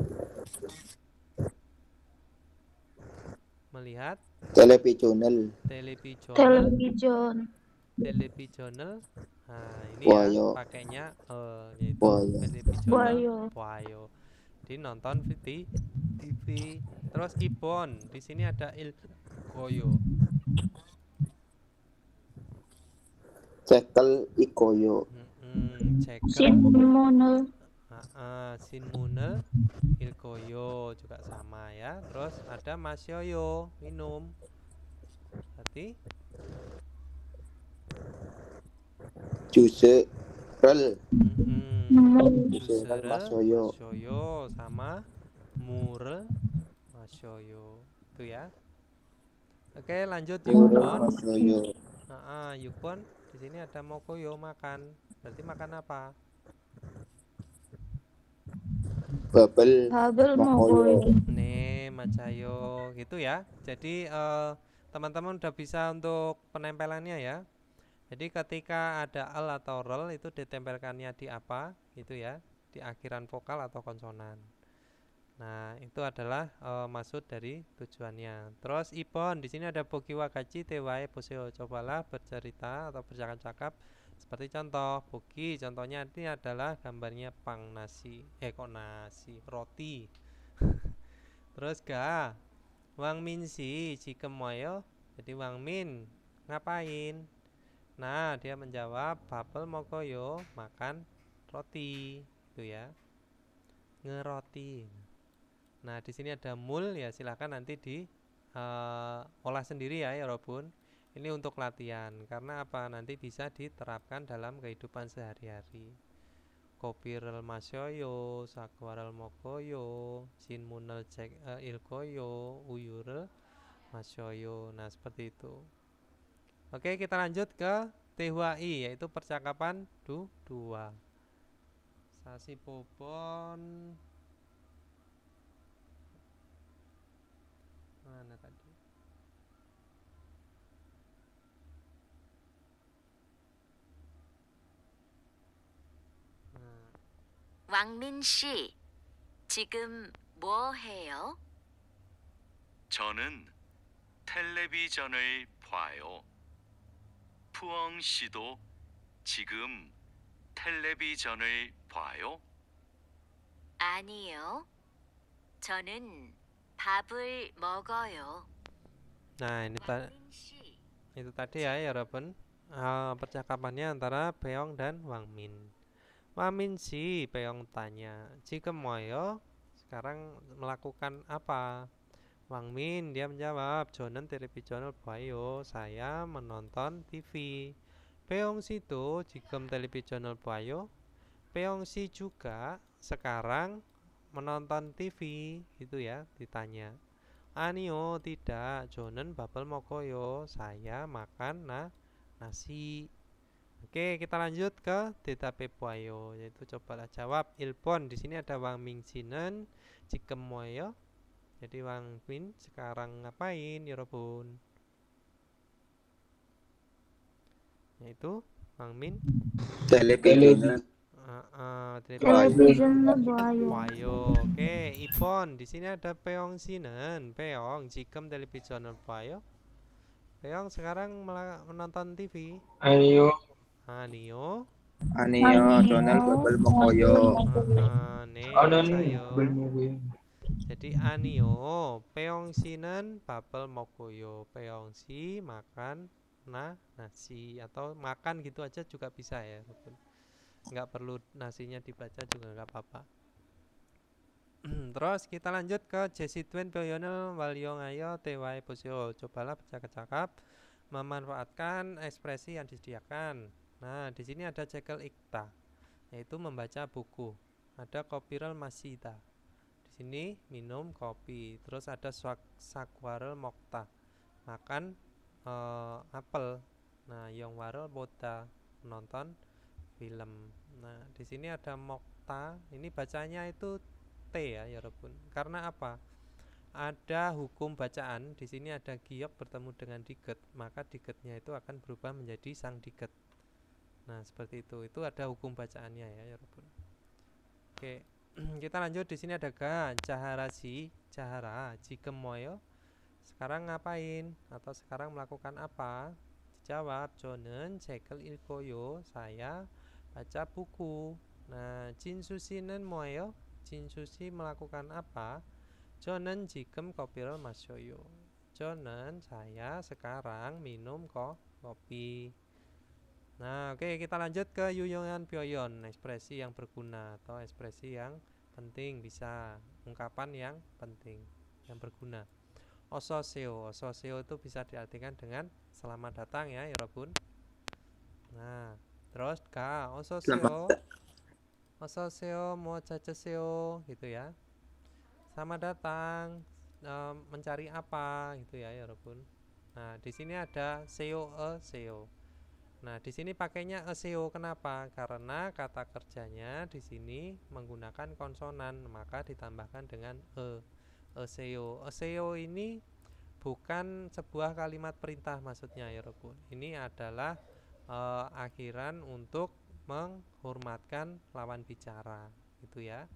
Melihat Televisional. televisional. Nah, ini Buayo. ya pakainya yaitu Buayo. televisional buayo. Di nonton TV. Terus ipon, di sini ada ilkoyo. Cekel ikoyo. Cekel. Sinmunel. Sinmunel ilkoyo juga sama ya. Terus ada masyoyo, minum. Berarti Juse rel. Jusere, Masyoyo. masyoyo sama mure masyoyo. Itu ya. Oke, lanjut yukon. Masyoyo. Yukon di sini ada mokoyo makan. Berarti makan apa? Babel mokoyo. Macayo gitu ya. Jadi teman-teman udah bisa untuk penempelannya ya. Jadi ketika ada al atau rel itu ditempelkannya di apa gitu ya, di akhiran vokal atau konsonan. Nah, itu adalah maksud dari tujuannya. Terus ipon di sini ada bogi wakaci tewae poseo. Cobalah bercerita atau bercakap-cakap seperti contoh bogi. Contohnya ini adalah gambarnya pang nasi, roti. Terus ga Wang Min si jikemoyo. Jadi Wang Min ngapain? Nah, dia menjawab babel mokoyo makan roti itu ya. Ngeroti. Nah, di sini ada mul ya, silahkan nanti di olah sendiri ya Yorobun. Ini untuk latihan karena apa? Nanti bisa diterapkan dalam kehidupan sehari-hari. Kopirel masyoyo, sakwarel mokoyo, sinmunel ilkoyo, uyurel masyoyo. Nah, seperti itu. Oke, kita lanjut ke THI yaitu percakapan dua. Sasi popon mana tadi? Nah, 왕민 씨, 지금 뭐 해요? 저는 텔레비전을 봐요. 푸엉 씨도 지금 텔레비전을 봐요? 아니요. 저는 밥을 먹어요. Nah, 왕민 씨, itu tadi ya, Robun. Percakapannya antara Beong dan Wang Min. Wang Min si Beong tanya, "Jika moyo sekarang melakukan apa?" Wang Min dia menjawab, "Jonen televisional boyo, saya menonton TV." Beong si itu jikem televisional boyo. Beong si juga sekarang menonton TV, gitu ya, ditanya. Anio tidak, Jonen babel mokoyo, saya makan nasi. Oke, kita lanjut ke DTP Puayo, yaitu cobalah jawab. Ilpon, di sini ada Wang Mingzinen, Jikem Moyo. Jadi Wang Min sekarang ngapain, Yorobun? Yaitu Wang Min Telepijunan. Television na buhayo. Puayo. Oke, Ipon, di sini ada Peong Sinen, Peong Jikem Televisional Puayo. Peong sekarang menonton TV. Ayo. Anio. Anio, Donald Babel Mokoyo. Ne Onen sayo. belum. Jadi Anio, Peong Sinen, Babel Mokoyo. Peong si makan nasi atau makan gitu aja juga bisa ya. Nggak perlu nasinya dibaca juga nggak apa-apa. Terus kita lanjut ke Jesi Twen Pyoyonel Walyong Ayo Tewai Posio. Cobalah bercakap-cakap memanfaatkan ekspresi yang disediakan. Nah, di sini ada cekel ikta, yaitu membaca buku. Ada kopirel masita. Di sini minum kopi. Terus ada sakwarel mokta, makan apel. Nah, yongwarel boda, menonton film. Nah, di sini ada mokta. Ini bacanya itu T ya, Yorobun. Karena apa? Ada hukum bacaan. Di sini ada giok bertemu dengan diget, maka digetnya itu akan berubah menjadi sang diget. Nah, seperti itu. Itu ada hukum bacaannya ya, Yorobun. Oke, kita lanjut. Di sini ada ga caharasi, cahara, jikemoyo. Sekarang ngapain? Atau sekarang melakukan apa? Dijawab, Jonen cekel ilkoyo, saya baca buku. Nah, jinsusinen moyo, jinsusi melakukan apa? Jonen jikem kopirel masyoyo. Jonen saya sekarang minum kopi. Nah, oke, kita lanjut ke yuyongan pyoyon, ekspresi yang berguna atau ekspresi yang penting, bisa ungkapan yang penting, yang berguna. Ososeo, ososeo itu bisa diartikan dengan selamat datang ya, Yorobun. Nah, terus ka ososeo, ososeo mo caceseo gitu ya. Selamat datang, mencari apa gitu ya, Yorobun. Nah, di sini ada seo seo. Nah, di sini pakainya seo. Kenapa? Karena kata kerjanya di sini menggunakan konsonan, maka ditambahkan dengan seo. Seo ini bukan sebuah kalimat perintah maksudnya, Yorobun. Ini adalah akhiran untuk menghormatkan lawan bicara, gitu ya.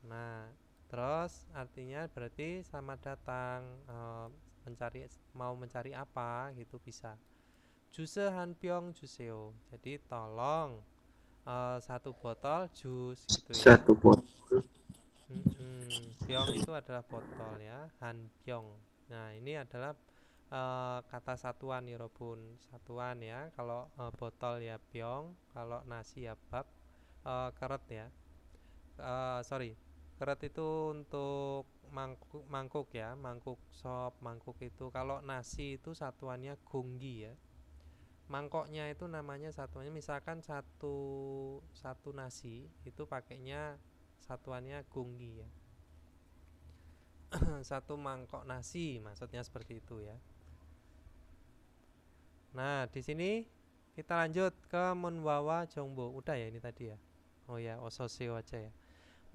Nah, terus artinya berarti selamat datang, mau mencari apa gitu bisa. Juse hanpyeong juseo. Jadi tolong satu botol jus gitu ya. Satu botol. Pyeong itu adalah botol ya, hanpyeong. Nah, ini adalah kata satuan Yorobun, satuan ya. Kalau botol ya pyeong, kalau nasi ya bab, keret ya. Keret itu untuk mangkuk ya, mangkuk sop, mangkuk itu. Kalau nasi itu satuannya gonggi ya. Mangkoknya itu namanya satuannya, misalkan satu nasi itu pakainya satuannya gonggi ya. Satu mangkok nasi maksudnya seperti itu ya. Nah, di sini kita lanjut ke Munwawa Jongbo. Udah ya ini tadi ya. Oh ya, ososeo aja ya.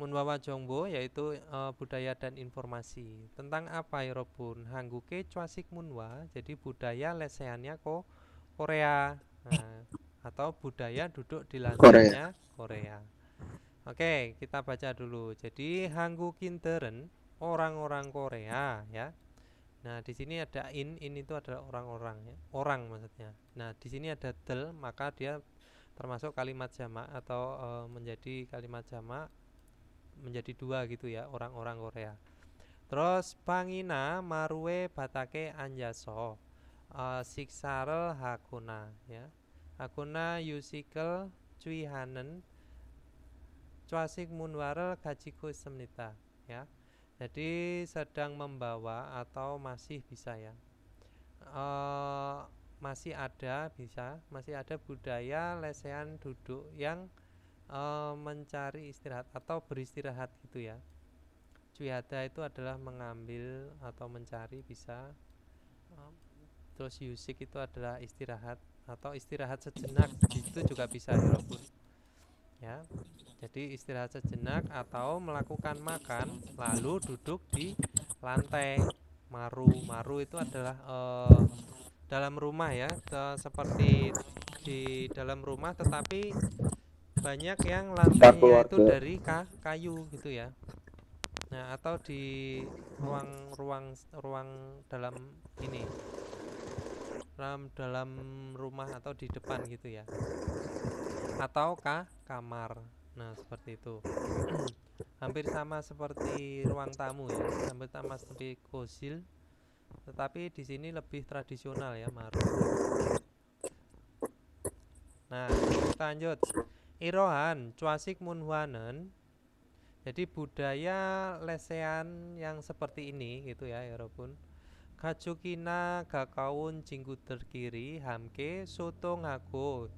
Munwawa Jongbo yaitu budaya dan informasi. Tentang apa Yorobun? Hangguke cuasik munwa. Jadi budaya lesehannya Korea. Nah, atau budaya duduk di lantainya Korea. Oke, kita baca dulu. Jadi Hanggukinder은 orang-orang Korea ya. Nah, di sini ada in itu adalah orang-orang ya. Orang maksudnya. Nah, di sini ada del, maka dia termasuk kalimat jamak atau menjadi kalimat jamak menjadi dua gitu ya, orang-orang Korea. Terus Pangina Marue Batake Anjaso Siksa를 Hakuna ya. Hakuna Yusikal Cuihanen Cuasik Munwarel Gajiku Semnita ya. Jadi sedang membawa atau masih bisa ya. Masih ada bisa, masih ada budaya lesehan duduk yang mencari istirahat atau beristirahat gitu ya. Cuihada itu adalah mengambil atau mencari bisa. Terus yusik itu adalah istirahat atau istirahat sejenak, itu juga bisa Yorobun ya. Jadi istirahat sejenak atau melakukan makan lalu duduk di lantai. Maru itu adalah dalam rumah ya, seperti di dalam rumah tetapi banyak yang lantainya itu dari kayu gitu ya. Nah, atau di ruang dalam ini dalam rumah atau di depan gitu ya, atau kamar. Nah, seperti itu. Hampir sama seperti ruang tamu ya, hampir sama seperti kosil, tetapi di sini lebih tradisional ya maru. Nah, kita lanjut. Irohan cuasik munhuanen. Jadi budaya lesehan yang seperti ini gitu ya, Yorobun. Kajukina gakaun jingguder kiri hamke soto ngako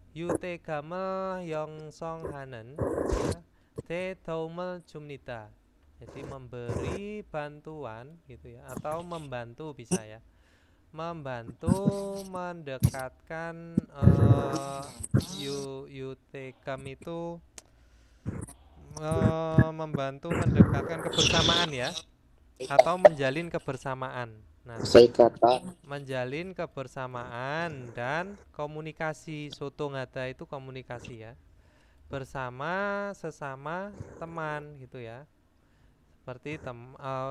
yute gamel yongsong hanen ya, te daumel jumnita. Jadi memberi bantuan gitu ya, atau membantu bisa ya, membantu mendekatkan yutegam itu membantu mendekatkan kebersamaan ya, atau menjalin kebersamaan. Nah, menjalin kebersamaan dan komunikasi. Soto ngada itu komunikasi ya, bersama sesama teman gitu ya, seperti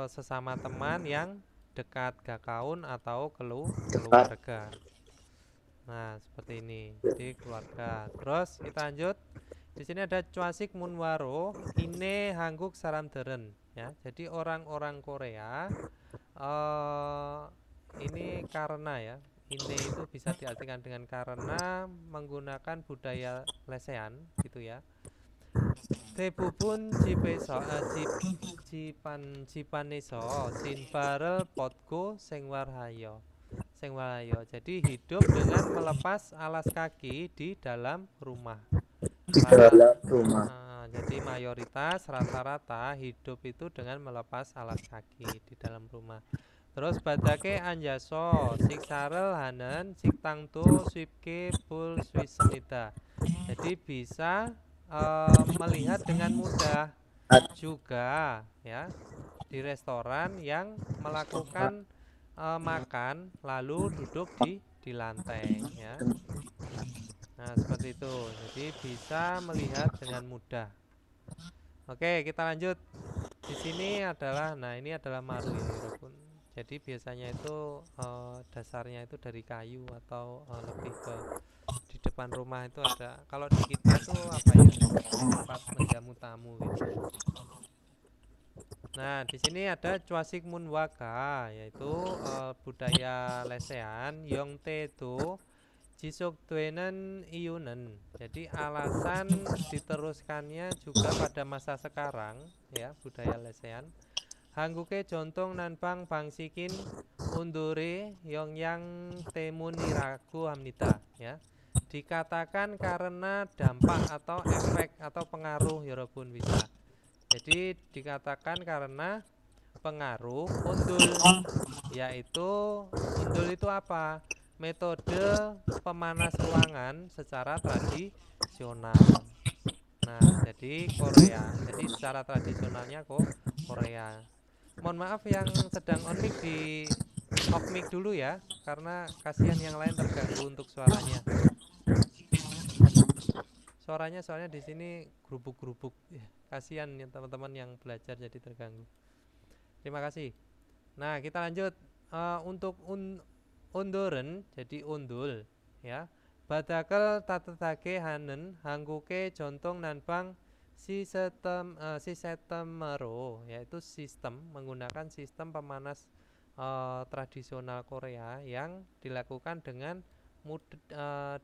sesama teman yang dekat, gakaun atau keluarga. Nah, seperti ini. Jadi keluarga. Terus kita lanjut. Di sini ada cuasik munwaro ine hangguk saramderen ya. Jadi orang-orang Korea ini karena ya, ini itu bisa diartikan dengan karena menggunakan budaya lesehan gitu ya. Tebubun jipaneso sinbarel potko sengwarhayo. Jadi hidup dengan melepas alas kaki di dalam rumah. Jadi mayoritas rata-rata hidup itu dengan melepas alas kaki di dalam rumah. Terus badake anjaso siksarel hanen siktangtu swipke pul swisenita. Jadi bisa melihat dengan mudah juga ya di restoran yang melakukan makan lalu duduk di lantai ya. Nah, seperti itu. Jadi bisa melihat dengan mudah. Oke, kita lanjut. Di sini adalah, nah ini adalah maru ya, Yorobun. Jadi biasanya itu dasarnya itu dari kayu atau lebih ke di depan rumah itu ada. Kalau di kita tuh apa ya? Tempat menjamu tamu gitu. Nah, di sini ada cuasik munwaka, yaitu budaya lesehan yongte itu jisuk tuenen iunen. Jadi alasan diteruskannya juga pada masa sekarang ya, budaya lesehan. Hangguke jontong nanpang bangsikin undure yang temuniraku hamnita ya. Dikatakan karena dampak atau efek atau pengaruh Yorobun bisa. Jadi dikatakan karena pengaruh undul, yaitu undul itu apa? Metode pemanas ruangan secara tradisional. Nah, jadi Korea. Jadi secara tradisionalnya Korea. Mohon maaf yang sedang on mic di off mic dulu ya, karena kasihan yang lain terganggu untuk suaranya. Suaranya soalnya di sini gerubuk-gerubuk. Ya, kasihan ya teman-teman yang belajar jadi terganggu. Terima kasih. Nah, kita lanjut. Untuk unduren jadi undul ya. Badakel tatetake hanen hangguke jontong nanbang sisteemero yaitu sistem menggunakan sistem pemanas tradisional Korea yang dilakukan dengan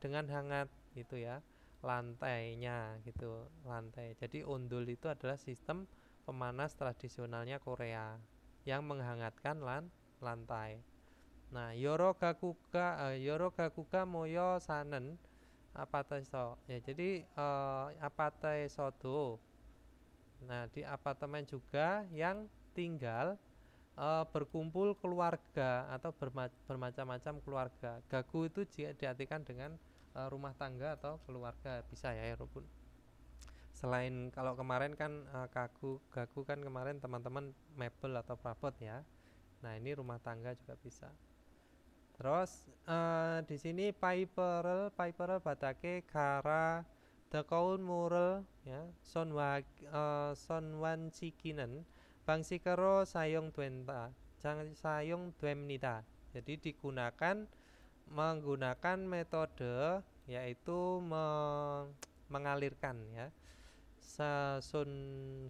dengan hangat gitu ya, lantainya gitu, lantai. Jadi undul itu adalah sistem pemanas tradisionalnya Korea yang menghangatkan lantai. Nah, yoro gakuga moyo sanen apateso. Ya, jadi apatesodo. Nah, di apartemen juga yang tinggal berkumpul keluarga atau bermacam-macam keluarga. Gaku itu diartikan dengan rumah tangga atau keluarga, bisa ya Robun. Selain kalau kemarin kan gaku kan kemarin teman-teman mebel atau perabot ya. Nah, ini rumah tangga juga bisa. Terus di sini Piperel batake kara dekaun murel ya sonwan cikinen bangsi kero sayong twenta jangan sayong twemnita. Jadi menggunakan metode yaitu mengalirkan ya.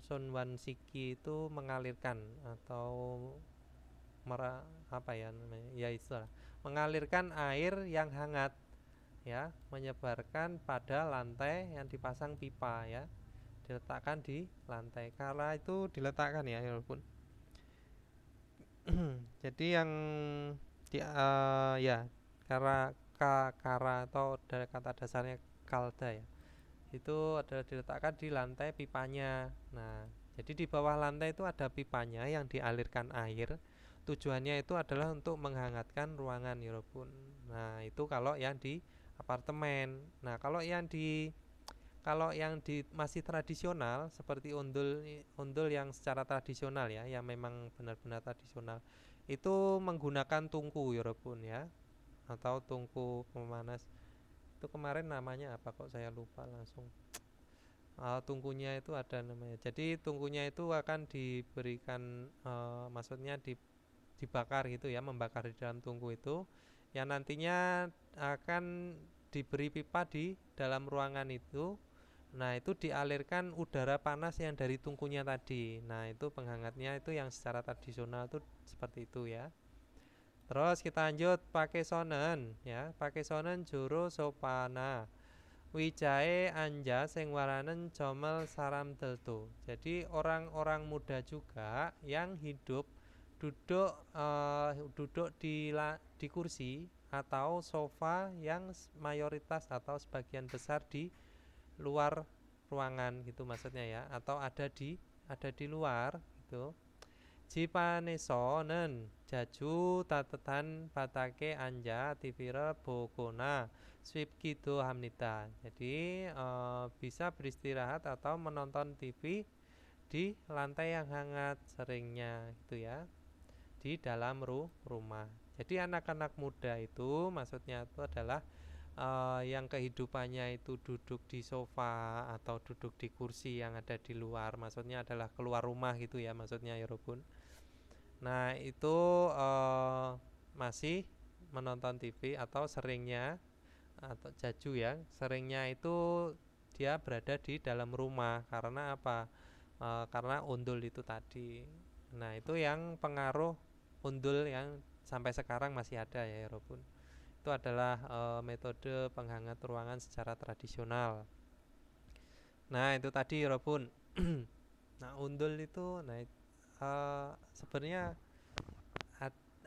Sonwan siki itu mengalirkan atau apa ya namanya? Ya itulah. Mengalirkan air yang hangat ya, menyebarkan pada lantai yang dipasang pipa ya, diletakkan di lantai. Kala itu diletakkan ya walaupun jadi yang ya kara atau dari kata dasarnya kalda ya, itu adalah diletakkan di lantai pipanya. Nah, jadi di bawah lantai itu ada pipanya yang dialirkan air. Tujuannya itu adalah untuk menghangatkan ruangan ya Robun. Nah, itu kalau yang di apartemen. Nah, kalau yang di masih tradisional seperti undul yang secara tradisional ya, yang memang benar-benar tradisional, itu menggunakan tungku ya Robun ya, atau tungku pemanas. Itu kemarin namanya apa kok saya lupa langsung. Tungkunya itu ada namanya. Jadi tungkunya itu akan diberikan maksudnya dibakar gitu ya, membakar di dalam tungku itu yang nantinya akan diberi pipa di dalam ruangan itu. Nah, itu dialirkan udara panas yang dari tungkunya tadi. Nah, itu penghangatnya itu yang secara tradisional itu seperti itu ya. Terus kita lanjut pakai sonen ya. Pakai sonen juru sopana wijae anja sing waranen jomel saram delto. Jadi orang-orang muda juga yang duduk di kursi atau sofa yang mayoritas atau sebagian besar di luar ruangan gitu maksudnya ya, atau ada di luar gitu. Jipanesonen jaju tatetan batake anja tivira bokona swip kido hamnita. Jadi bisa beristirahat atau menonton TV di lantai yang hangat seringnya gitu ya, di dalam rumah. Jadi anak-anak muda itu maksudnya itu adalah yang kehidupannya itu duduk di sofa atau duduk di kursi yang ada di luar, maksudnya adalah keluar rumah gitu ya maksudnya ya Robun. Nah, itu masih menonton TV atau seringnya atau jaju ya, seringnya itu dia berada di dalam rumah. Karena apa? Karena undul itu tadi. Nah, itu yang pengaruh undul yang sampai sekarang masih ada ya Robun. Itu adalah metode penghangat ruangan secara tradisional. Nah, itu tadi Robun. Nah, undul itu sebenarnya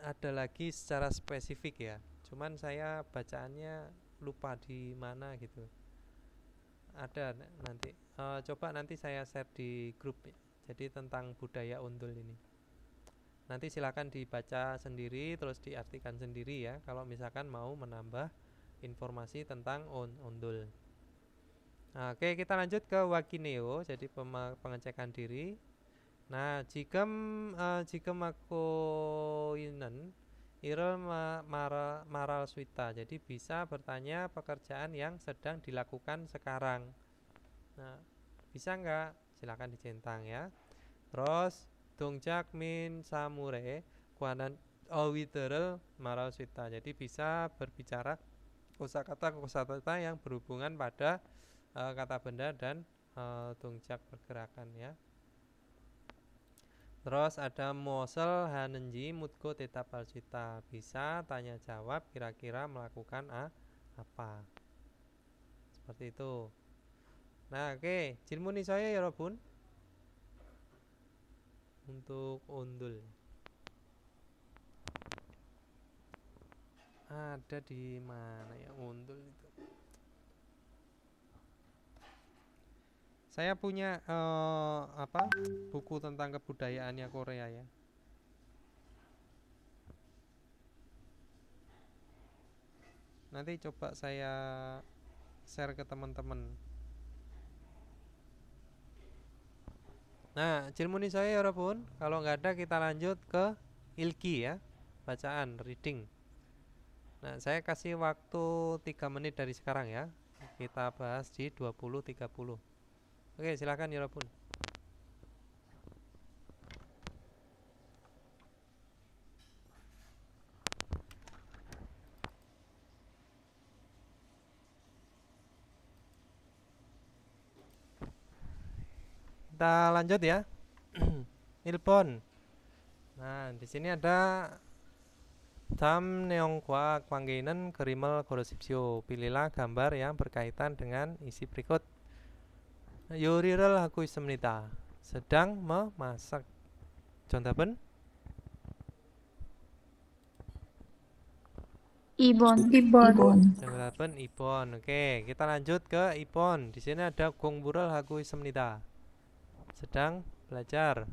ada lagi secara spesifik ya. Cuman saya bacaannya lupa di mana gitu. Ada nanti. Coba nanti saya share di grup ya. Jadi tentang budaya undul ini. Nanti silakan dibaca sendiri terus diartikan sendiri ya kalau misalkan mau menambah informasi tentang undul. Nah, oke, kita lanjut ke wakineo, jadi pengecekan diri. Nah, jika aku inen irel maral swita, jadi bisa bertanya pekerjaan yang sedang dilakukan sekarang. Nah, bisa nggak? Silakan dicentang ya. Terus 동작 min samure kuanan 어휘들을 말할 수 있다. Jadi bisa berbicara kosakata yang berhubungan pada kata benda dan 동작 pergerakan ya. Terus ada mosel hanenji mutko tetapal cita. Bisa tanya jawab kira-kira melakukan apa. Seperti itu. Nah, oke, 질문이 saya 여러분. Untuk undul. Ada di mana ya undul itu? Saya punya buku tentang kebudayaannya Korea ya. Nanti coba saya share ke teman-teman. Nah, 질문이 saya 여러분. Kalau nggak ada kita lanjut ke ilki ya, bacaan, reading. Nah, saya kasih waktu 3 menit dari sekarang ya. Kita bahas di 20.30. Oke, silakan 여러분. Kita lanjut ya. Ilpon. Nah, di sini ada 다음 내용과 관계 있는 그림을 고르십시오. Pilihlah gambar yang berkaitan dengan isi berikut. 요리를 하고 있습니다. sedang memasak. 정답은 2번. 2번. 정답은 2번. Oke, kita lanjut ke 2번. Di sini ada 공부를 하고 있습니다. sedang belajar.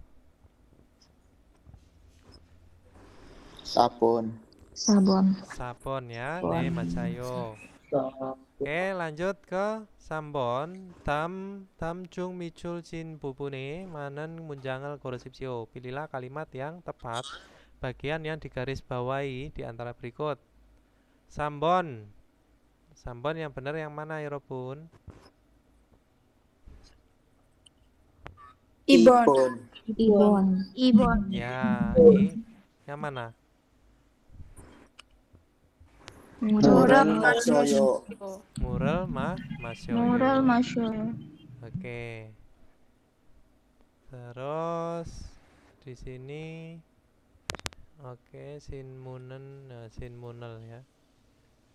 Sabon. Sabon ya. 네, 맞아요. Oke, lanjut ke 3번. 다음 중 미출진 부분에 많은 문장을 고르십시오. Pilihlah kalimat yang tepat bagian yang digarisbawahi di antara berikut. 3번. 3번 yang benar yang mana 여러분? 2번. 2번. Ya, yang mana? Mural Masyoyo. Mural Masyoyo. Mural Masyoyo. Oke. Terus di sini oke, sinmunel ya.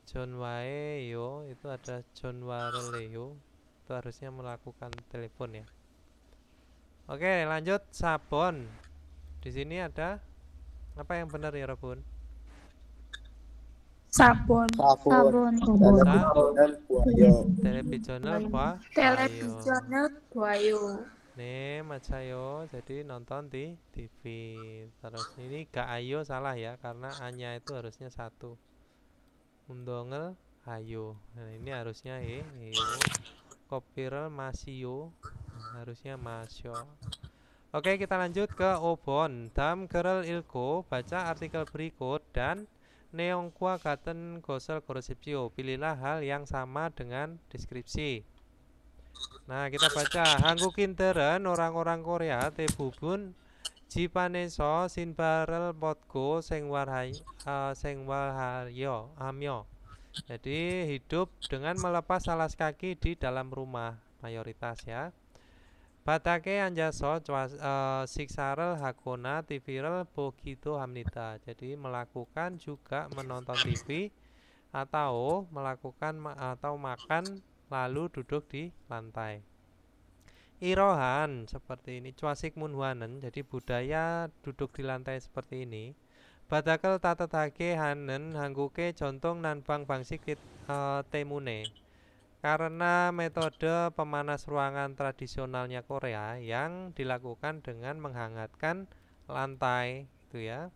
John Waeyo itu ada John Wareleyo. Itu harusnya melakukan telepon ya. Oke, lanjut sabon. Di sini ada apa yang benar ya, Robun? Sabon. Televisional buayo. 네, 맞아요. Jadi nonton di TV. Terus ini gak ayo salah ya, karena anya itu harusnya 1. Undongel ayo. Nah, ini harusnya ayo. Kopirel masio. Harusnya masyo. Oke, kita lanjut ke 5번. 다음 글을 읽고 baca artikel berikut dan 내용과 같은 것을 고르십시오. Pilihlah hal yang sama dengan deskripsi. Nah, kita baca. 한국인들은 orang-orang Korea 대부분 집안에서 신발을 벗고 생활하며. Jadi hidup dengan melepas alas kaki di dalam rumah, mayoritas ya. 바닥에 앉아서 식사를 하거나 TV를 보기도 합니다. Jadi melakukan juga menonton TV atau makan lalu duduk di lantai. Irohan seperti ini, cuasik munhuanen, jadi budaya duduk di lantai seperti ini. 바닥을 따뜻하게 하는 한국의 전통 난방 방식 때문에. Karena metode pemanas ruangan tradisionalnya Korea yang dilakukan dengan menghangatkan lantai gitu ya.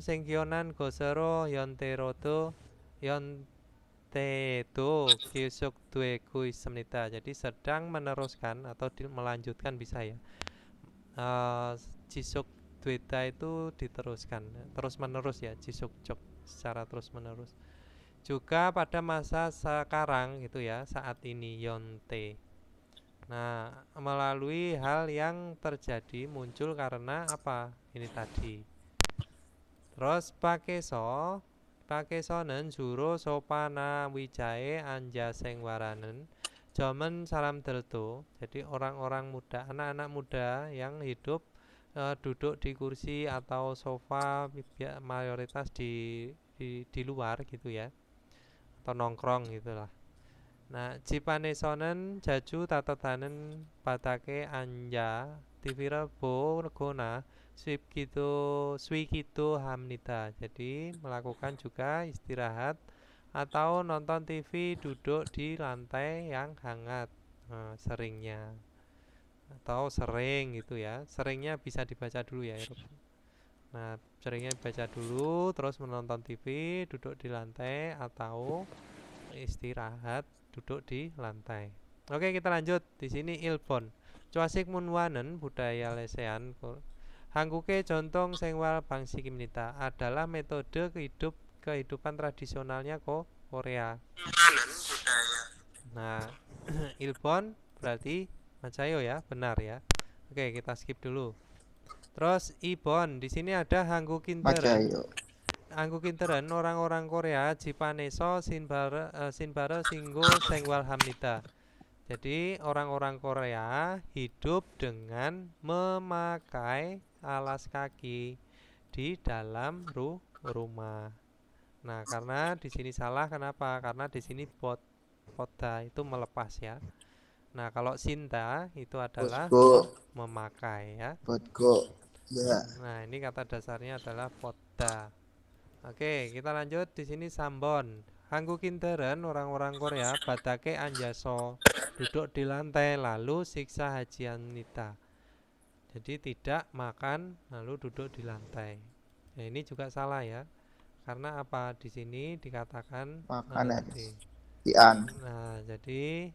생겨난 것으로 연대도 계속되고 있습니다. Jadi sedang meneruskan atau melanjutkan bisa ya. 지속되다 itu diteruskan, terus menerus ya, 지속적 secara terus menerus. juga pada masa sekarang gitu ya, saat ini yonte. Nah, melalui hal yang terjadi muncul karena apa? Ini tadi. Terus pakesonen juro sopana wijae anja sengwaranen jaman salam delto. Jadi orang-orang muda, anak-anak muda yang hidup duduk di kursi atau sofa mayoritas di luar gitu ya, atau nongkrong gitulah. Nah, jipanesonen jaju tatatanen patake anja tivira bo gona swikito hamnita. Jadi melakukan juga istirahat atau nonton TV duduk di lantai yang hangat. Seringnya atau sering gitu ya. Seringnya bisa dibaca dulu ya. Nah, seringnya baca dulu terus menonton TV duduk di lantai atau istirahat duduk di lantai. Oke, kita lanjut. Di sini ilpon. Cuasik munwanen budaya lesehan Hangguke jontong sengwal bangsi kimnita adalah metode kehidupan tradisionalnya Korea. Nah, ilpon berarti Macayo ya, benar ya. Oke, kita skip dulu. Terus ibon, di sini ada Hanggu Kinteren. Macayo. Anggu Kinteren orang-orang Korea Jipaneso Sinbara Singgo Sengwal Hamnita. Jadi orang-orang Korea hidup dengan memakai alas kaki di dalam rumah. Nah, karena di sini salah kenapa? Karena di sini poda itu melepas ya. Nah, kalau sinta itu adalah memakai ya. Potko. Ya. Nah, ini kata dasarnya adalah poda. Oke, kita lanjut. Di sini sambon. Hanggu Kinteren orang-orang Korea badake anjaso duduk di lantai lalu siksa hajian nita. Jadi tidak makan lalu duduk di lantai. Nah, ini juga salah ya. Karena apa? Di sini dikatakan Makanan. tadi. Ian. Nah, jadi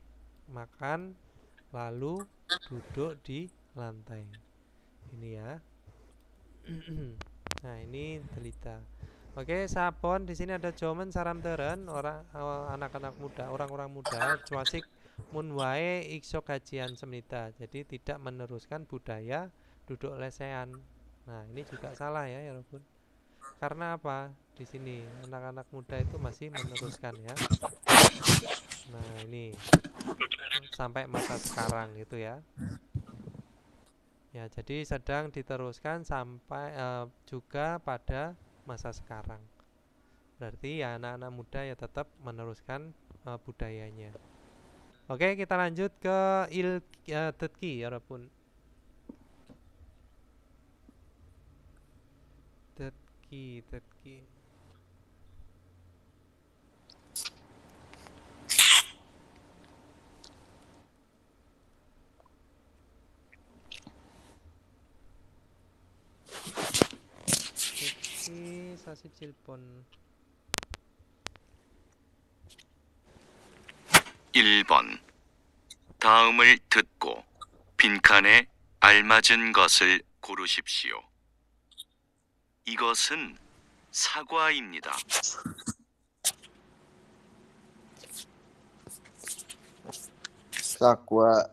makan lalu duduk di lantai. Ini ya. Nah, ini delita. Oke, sabon di sini ada jomen saram teren anak-anak muda, orang-orang muda, cuasik munwae iksok kajian semnita. Jadi tidak meneruskan budaya duduk lesehan. Nah, ini juga salah ya, ya Robun. Karena apa? Di sini anak-anak muda itu masih meneruskan ya. Nah, ini sampai masa sekarang gitu ya. Ya, jadi sedang diteruskan sampai juga pada masa sekarang. Berarti ya anak-anak muda ya tetap meneruskan budayanya. Oke, kita lanjut ke tetki ya Rabun. Tetki. Sasi cilpon. 1번. 다음을 듣고 빈칸에 알맞은 것을 고르십시오. 이것은 사과입니다. Sakwa.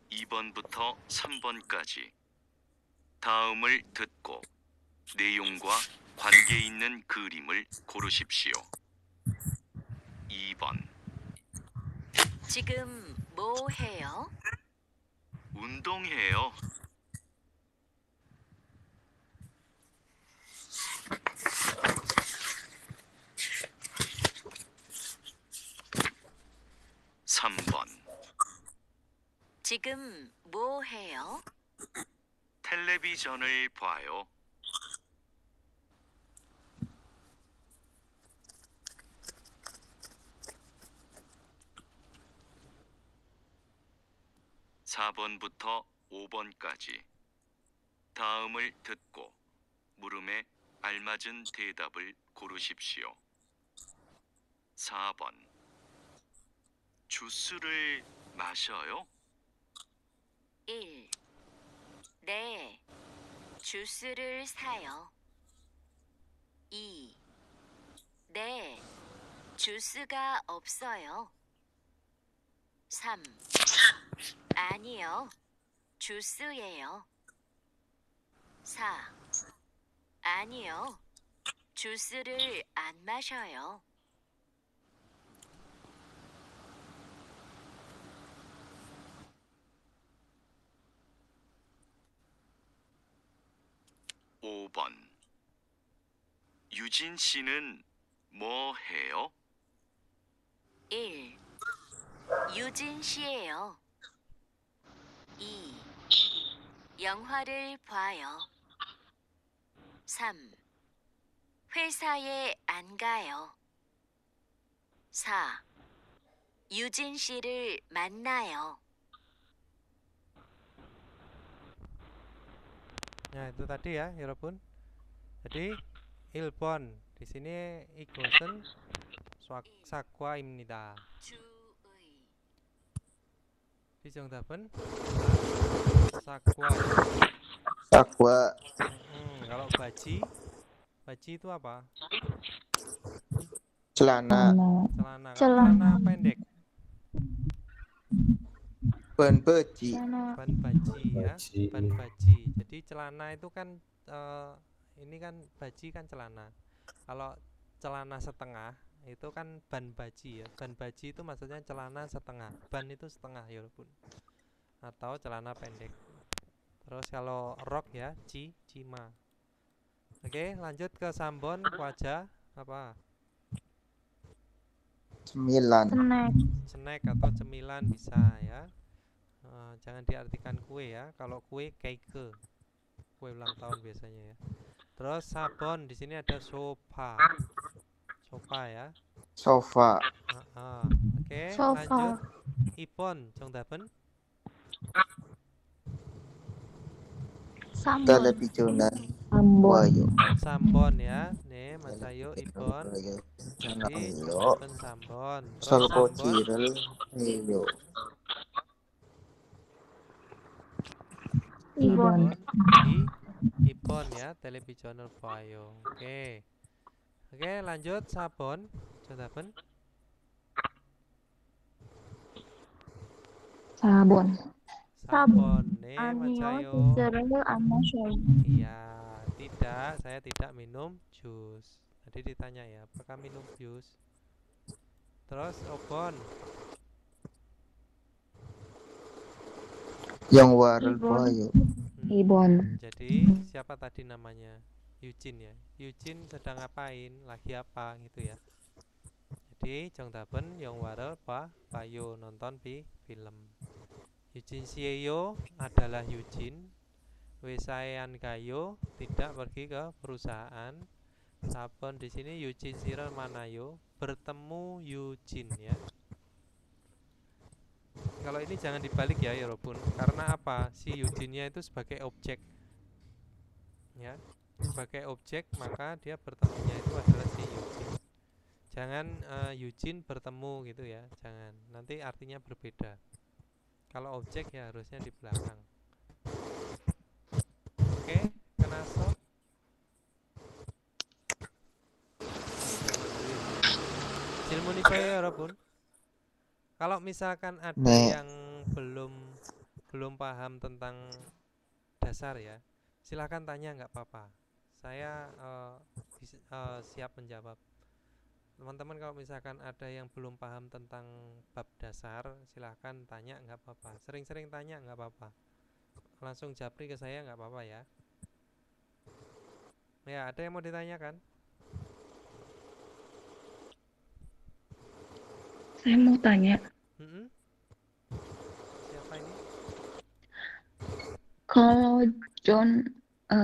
2번부터 3번까지 다음을 듣고 내용과 관계 있는 그림을 고르십시오. 2번. 지금 뭐 해요? 운동해요. 3번. 지금 뭐 해요? 텔레비전을 봐요. 4번부터 5번까지 다음을 듣고 물음에 알맞은 대답을 고르십시오. 4번. 주스를 마셔요? 1. 네, 주스를 사요. 2. 네, 주스가 없어요. 3. 아니요, 주스예요. 4. 아니요, 주스를 안 마셔요. 오 번 유진 씨는 뭐 해요? 1. 유진 씨예요. 2. 영화를 봐요. 3. 회사에 안 가요. 4. 유진 씨를 만나요. Nah, itu tadi ya, 여러분. Jadi 1번 di sini 이것은 사과입니다. 주의. 이 정답은 sakwa. Sakwa. Kalau baji itu apa? Celana. Celana. Kalau Celana. celana pendek, Ban beci. Celana. ban baji ya, Baji. ban baji. Jadi celana itu kan ini kan baji kan celana. Kalau celana setengah itu kan ban baji ya. Ban baji itu maksudnya celana setengah. Ban itu setengah ya walaupun. Atau celana pendek. Terus kalau rok ya, cima. Oke, lanjut ke Sambon, wajah apa? Cemilan. Snack. Snack atau cemilan bisa ya. Jangan diartikan kue ya. Kalau kue cake, kue ulang tahun biasanya ya. Terus sabon di sini ada sofa ya. Sofa. Oke, Sofa. lanjut. Ipon, 정답은 Sambon. Televisionan. Sambon. Wayo. Sambon ya. Nih, Mas Ayu, Ipon. Jadi Wayo. 정답은 Sambon. Terus Solko Sambon, cirel. Wayo. Ibon. Ipon ya, televisional Bayo. Oke, lanjut sabon, 정답은 Sabon. sabon. Nih, Mas Anio Ayu. cereal amasoi. Iya, tidak, saya tidak minum jus. Tadi ditanya ya, apakah minum jus? Terus Obon, Yang warel Ibon. wayo. Ibon. jadi siapa tadi namanya? Eugene ya. Eugene sedang ngapain? Lagi apa gitu ya. Jadi 정답은 영화를 봐요, nonton film. Eugene Sieyo adalah Eugene. Wesaean Gayo tidak pergi ke perusahaan. Sabon di sini Eugene Cyril Manayo bertemu Eugene ya. Kalau ini jangan dibalik ya walaupun karena apa? Si Eugene-nya itu sebagai objek. Ya. Sebagai objek maka dia bertemunya itu adalah si Eugene. Jangan Eugene bertemu gitu ya, jangan. Nanti artinya berbeda. Kalau objek ya harusnya di belakang. Oke, kena stop. 질문 있어요, 여러분? Kalau misalkan ada Nek. yang belum paham tentang dasar ya, silahkan tanya, nggak apa-apa. Saya siap menjawab. Teman-teman kalau misalkan ada yang belum paham tentang bab dasar, silahkan tanya, nggak apa-apa. Sering-sering tanya, nggak apa-apa. Langsung japri ke saya, nggak apa-apa ya. Ya, ada yang mau ditanyakan? Saya mau tanya, Siapa ini? kalau John